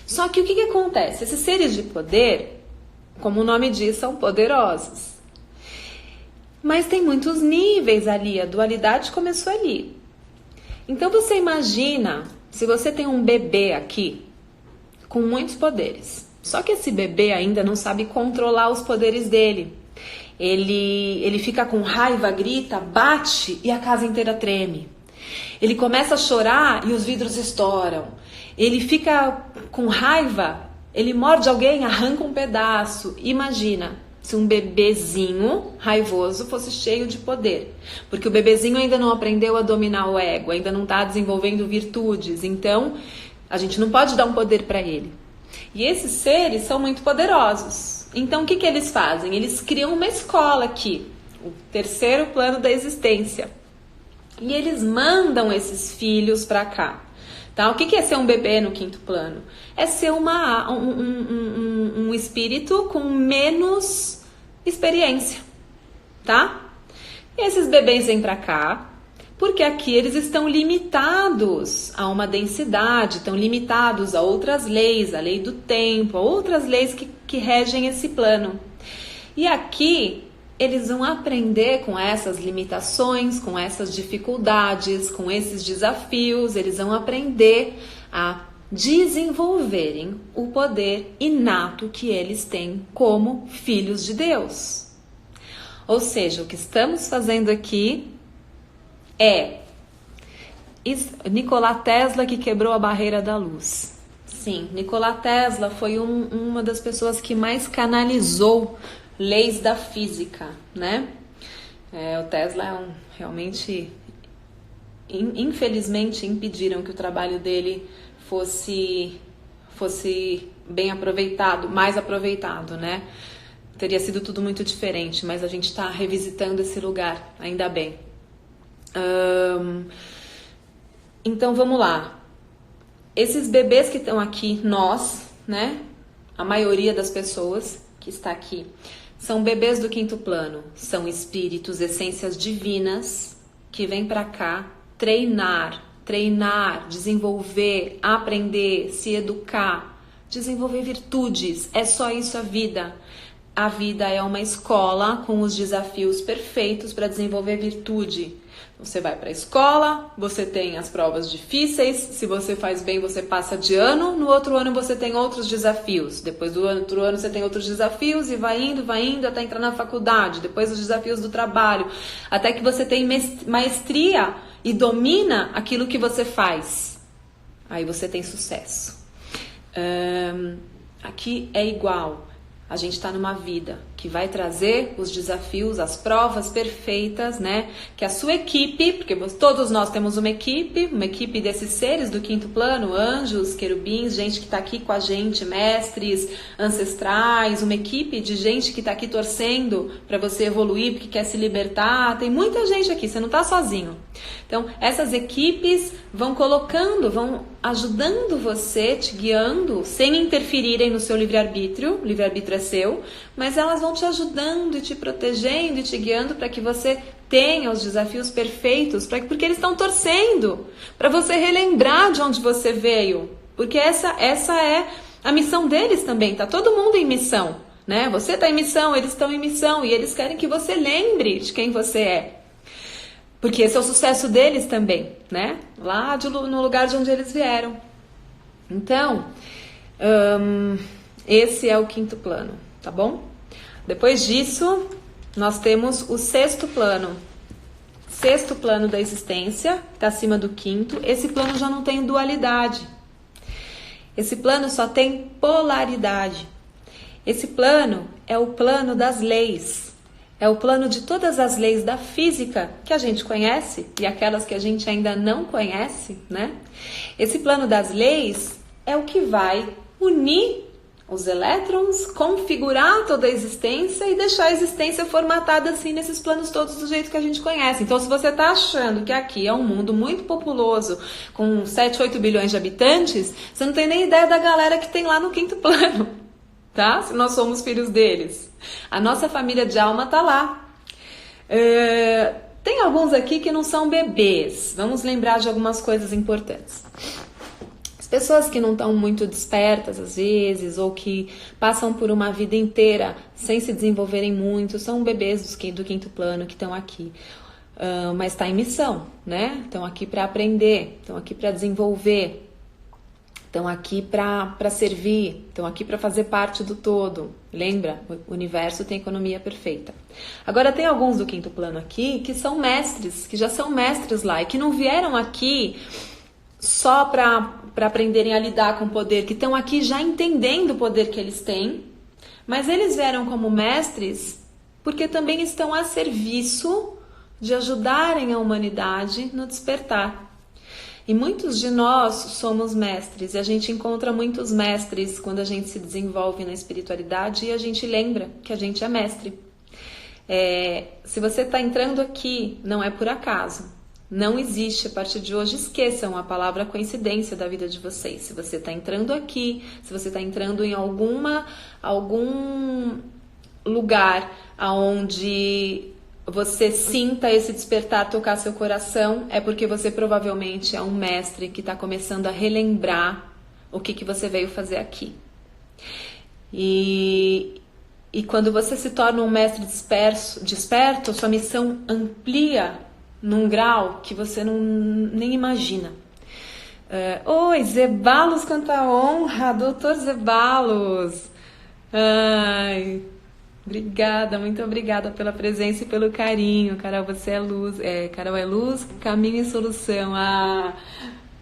Só que o que acontece? Esses seres de poder, como o nome diz, são poderosos. Mas tem muitos níveis ali, a dualidade começou ali. Então você imagina, se você tem um bebê aqui, com muitos poderes. Só que esse bebê ainda não sabe controlar os poderes dele. Ele fica com raiva, grita, bate e a casa inteira treme. Ele começa a chorar e os vidros estouram. Ele fica com raiva, ele morde alguém, arranca um pedaço. Imagina se um bebezinho raivoso fosse cheio de poder. Porque o bebezinho ainda não aprendeu a dominar o ego, ainda não está desenvolvendo virtudes. Então, a gente não pode dar um poder para ele. E esses seres são muito poderosos. Então, o que eles fazem? Eles criam uma escola aqui, o terceiro plano da existência. E eles mandam esses filhos para cá. Tá? O que é ser um bebê no quinto plano? É ser um espírito com menos experiência, tá? E esses bebês vêm pra cá, Porque aqui eles estão limitados a uma densidade, estão limitados a outras leis, a lei do tempo, a outras leis que regem esse plano. E aqui eles vão aprender com essas limitações, com essas dificuldades, com esses desafios, eles vão aprender a desenvolverem o poder inato que eles têm como filhos de Deus. Ou seja, o que estamos fazendo aqui é Nikola Tesla que quebrou a barreira da luz. Sim, Nikola Tesla foi uma das pessoas que mais canalizou leis da física, né? O Tesla realmente, infelizmente, impediram que o trabalho dele fosse bem aproveitado, mais aproveitado, né? Teria sido tudo muito diferente, mas a gente está revisitando esse lugar, ainda bem. Então vamos lá. Esses bebês que estão aqui, nós, né? A maioria das pessoas que está aqui são bebês do quinto plano, são espíritos, essências divinas que vêm para cá treinar, desenvolver, aprender, se educar, desenvolver virtudes. É só isso a vida. A vida é uma escola com os desafios perfeitos para desenvolver virtude. Você vai para a escola, você tem as provas difíceis, se você faz bem você passa de ano, no outro ano você tem outros desafios, depois do outro ano você tem outros desafios e vai indo até entrar na faculdade, depois os desafios do trabalho, até que você tem maestria e domina aquilo que você faz. Aí você tem sucesso. Aqui é igual. A gente está numa vida que vai trazer os desafios, as provas perfeitas, né? Que a sua equipe, porque todos nós temos uma equipe desses seres do quinto plano, anjos, querubins, gente que está aqui com a gente, mestres, ancestrais, uma equipe de gente que está aqui torcendo para você evoluir, porque quer se libertar. Tem muita gente aqui, você não está sozinho. Então, essas equipes vão colocando, vão ajudando você, te guiando, sem interferirem no seu livre-arbítrio. O livre-arbítrio é seu, mas elas vão te ajudando e te protegendo e te guiando para que você tenha os desafios perfeitos, porque eles estão torcendo para você relembrar de onde você veio, porque essa é a missão deles também. Tá todo mundo em missão, né? Você está em missão, eles estão em missão e eles querem que você lembre de quem você é. Porque esse é o sucesso deles também, né? Lá no lugar de onde eles vieram. Então, esse é o quinto plano, tá bom? Depois disso, nós temos o sexto plano. Sexto plano da existência, que está acima do quinto. Esse plano já não tem dualidade. Esse plano só tem polaridade. Esse plano é o plano das leis. É o plano de todas as leis da física que a gente conhece e aquelas que a gente ainda não conhece, né? Esse plano das leis é o que vai unir os elétrons, configurar toda a existência e deixar a existência formatada assim nesses planos todos do jeito que a gente conhece. Então, se você está achando que aqui é um mundo muito populoso, com 7, 8 bilhões de habitantes, você não tem nem ideia da galera que tem lá no quinto plano, tá? Se nós somos filhos deles. A nossa família de alma tá lá. Tem alguns aqui que não são bebês. Vamos lembrar de algumas coisas importantes. As pessoas que não estão muito despertas às vezes, ou que passam por uma vida inteira sem se desenvolverem muito, são bebês do quinto plano que estão aqui. Mas está em missão, né? Estão aqui para aprender, estão aqui para desenvolver. Estão aqui para servir, estão aqui para fazer parte do todo. Lembra? O universo tem economia perfeita. Agora tem alguns do quinto plano aqui que são mestres, que já são mestres lá e que não vieram aqui só para aprenderem a lidar com o poder, que estão aqui já entendendo o poder que eles têm, mas eles vieram como mestres porque também estão a serviço de ajudarem a humanidade no despertar. E muitos de nós somos mestres, e a gente encontra muitos mestres quando a gente se desenvolve na espiritualidade e a gente lembra que a gente é mestre. Se você está entrando aqui, não é por acaso. Não existe, a partir de hoje, esqueçam a palavra coincidência da vida de vocês. Se você está entrando aqui, se você está entrando em algum lugar onde você sinta esse despertar tocar seu coração, é porque você provavelmente é um mestre que está começando a relembrar o que você veio fazer aqui. E quando você se torna um mestre desperto, sua missão amplia num grau que você nem imagina. Oi, Zebalos, quanta honra, doutor Zebalos. Ai, obrigada, muito obrigada pela presença e pelo carinho. Carol, você é luz. Carol é luz, caminho e solução.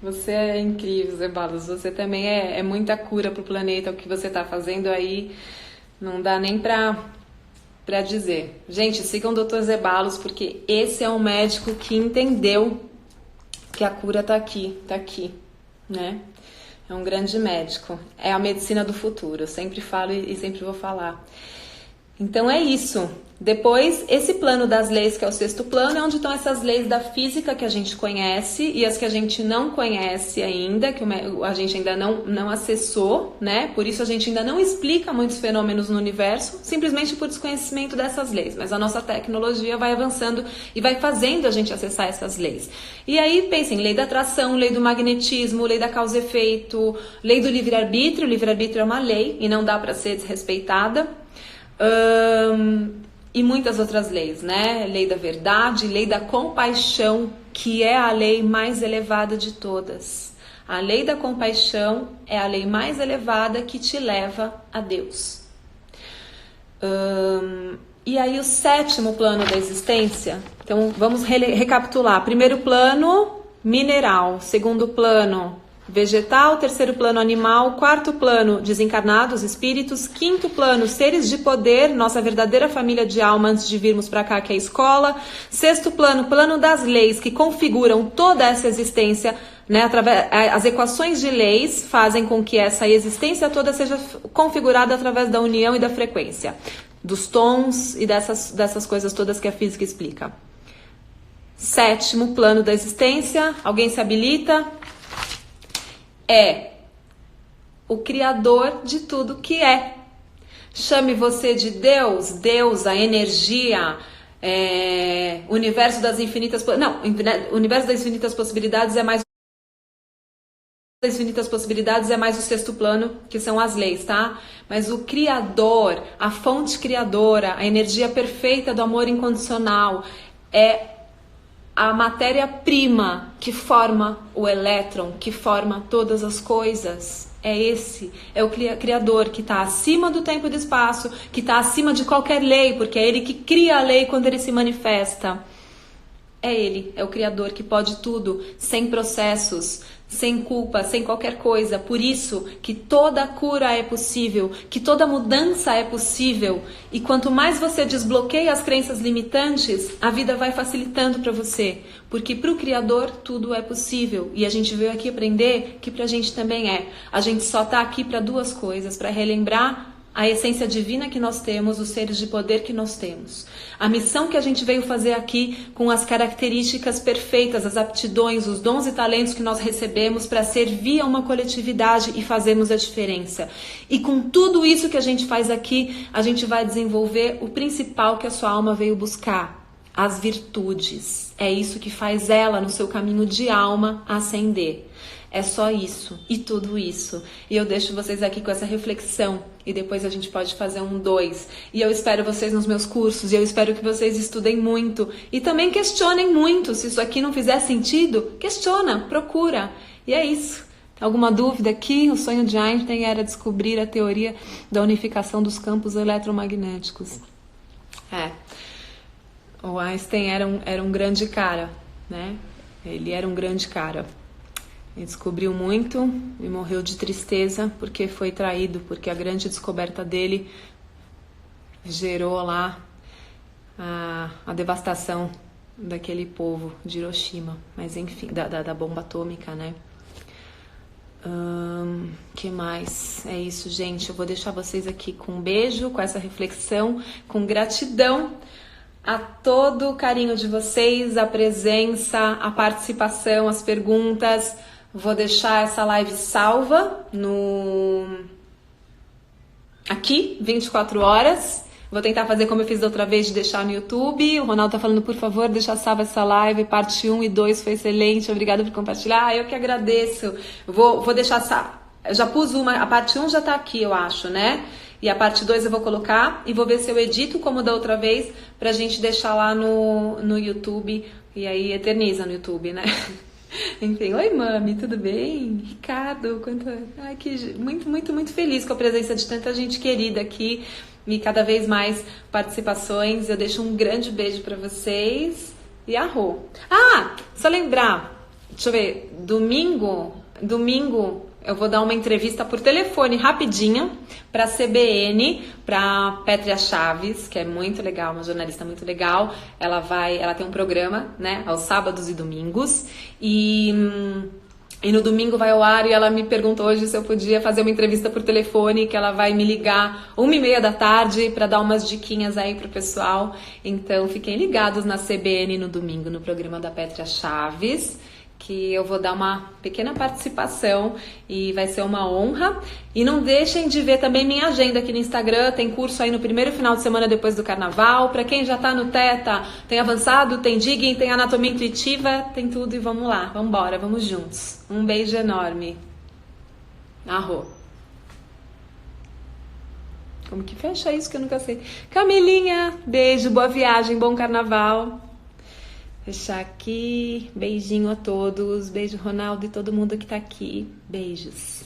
Você é incrível, Zebalos. Você também é muita cura pro planeta. O que você tá fazendo aí não dá nem pra dizer. Gente, sigam o Dr. Zebalos, porque esse é um médico que entendeu que a cura tá aqui, né? É um grande médico. É a medicina do futuro. Eu sempre falo e sempre vou falar. Então é isso. Depois, esse plano das leis, que é o sexto plano, é onde estão essas leis da física que a gente conhece e as que a gente não conhece ainda, que a gente ainda não acessou, né? Por isso a gente ainda não explica muitos fenômenos no universo, simplesmente por desconhecimento dessas leis. Mas a nossa tecnologia vai avançando e vai fazendo a gente acessar essas leis. E aí, pensem, lei da atração, lei do magnetismo, lei da causa e efeito, lei do livre-arbítrio. O livre-arbítrio é uma lei e não dá para ser desrespeitada. E muitas outras leis, né? Lei da verdade, lei da compaixão, que é a lei mais elevada de todas. A lei da compaixão é a lei mais elevada que te leva a Deus. E aí o sétimo plano da existência, então vamos recapitular. Primeiro plano, mineral. Segundo plano, vegetal. Terceiro plano, animal. Quarto plano, desencarnados, espíritos. Quinto plano, seres de poder, nossa verdadeira família de alma antes de virmos para cá, que é a escola. Sexto plano, plano das leis que configuram toda essa existência, né? As equações de leis fazem com que essa existência toda seja configurada através da união e da frequência, dos tons e dessas coisas todas que a física explica. Sétimo plano da existência, alguém se habilita? É o criador de tudo que é. Chame você de Deus, deusa, energia, universo das infinitas... Não, universo das infinitas possibilidades é mais... Das infinitas possibilidades é mais o sexto plano, que são as leis, tá? Mas o criador, a fonte criadora, a energia perfeita do amor incondicional, é a matéria-prima que forma o elétron, que forma todas as coisas. É o criador que está acima do tempo e do espaço, que está acima de qualquer lei, porque é ele que cria a lei quando ele se manifesta. É ele, é o criador que pode tudo, sem processos, sem culpa, sem qualquer coisa. Por isso que toda cura é possível, que toda mudança é possível. E quanto mais você desbloqueia as crenças limitantes, a vida vai facilitando para você. Porque para o Criador tudo é possível. E a gente veio aqui aprender que para a gente também é. A gente só está aqui para duas coisas, para relembrar a essência divina que nós temos, os seres de poder que nós temos. A missão que a gente veio fazer aqui com as características perfeitas, as aptidões, os dons e talentos que nós recebemos para servir a uma coletividade e fazermos a diferença. E com tudo isso que a gente faz aqui, a gente vai desenvolver o principal que a sua alma veio buscar, as virtudes. É isso que faz ela, no seu caminho de alma, ascender. É só isso e tudo isso. E eu deixo vocês aqui com essa reflexão e depois a gente pode fazer um 2. E eu espero vocês nos meus cursos e eu espero que vocês estudem muito e também questionem muito. Se isso aqui não fizer sentido, questiona, procura. E é isso. Tem alguma dúvida aqui? O sonho de Einstein era descobrir a teoria da unificação dos campos eletromagnéticos. O Einstein era um grande cara, né? Ele era um grande cara. Ele descobriu muito e morreu de tristeza porque foi traído, porque a grande descoberta dele gerou lá a devastação daquele povo de Hiroshima, mas enfim, da bomba atômica, né? Que mais? É isso, gente. Eu vou deixar vocês aqui com um beijo, com essa reflexão, com gratidão a todo o carinho de vocês, a presença, a participação, as perguntas. Vou deixar essa live salva aqui, 24 horas. Vou tentar fazer como eu fiz da outra vez, de deixar no YouTube. O Ronaldo tá falando, por favor, deixa salva essa live. Parte 1 e 2 foi excelente. Obrigada por compartilhar. Eu que agradeço. Vou deixar salva. Eu já pus uma, a parte 1 já tá aqui, eu acho, né? E a parte 2 eu vou colocar e vou ver se eu edito como da outra vez pra gente deixar lá no YouTube. E aí eterniza no YouTube, né? Enfim, oi mami, tudo bem? Ricardo, ai, muito feliz com a presença de tanta gente querida aqui e cada vez mais participações. Eu deixo um grande beijo pra vocês e arro. Ah, só lembrar, deixa eu ver, domingo eu vou dar uma entrevista por telefone rapidinha para a CBN, para Pétria Chaves, que é muito legal, uma jornalista muito legal. Ela tem um programa, né, aos sábados e domingos. E no domingo vai ao ar e ela me perguntou hoje se eu podia fazer uma entrevista por telefone, que ela vai me ligar 1h30 da tarde para dar umas diquinhas aí pro pessoal. Então fiquem ligados na CBN no domingo, no programa da Pétria Chaves, que eu vou dar uma pequena participação e vai ser uma honra. E não deixem de ver também minha agenda aqui no Instagram, tem curso aí no primeiro final de semana depois do carnaval. Para quem já tá no Teta, tem avançado, tem digging, tem anatomia intuitiva, tem tudo e vamos lá, vamos embora, vamos juntos. Um beijo enorme. Arro. Como que fecha isso que eu nunca sei? Camilinha, beijo, boa viagem, bom carnaval. Fechar aqui, beijinho a todos, beijo Ronaldo e todo mundo que tá aqui, beijos.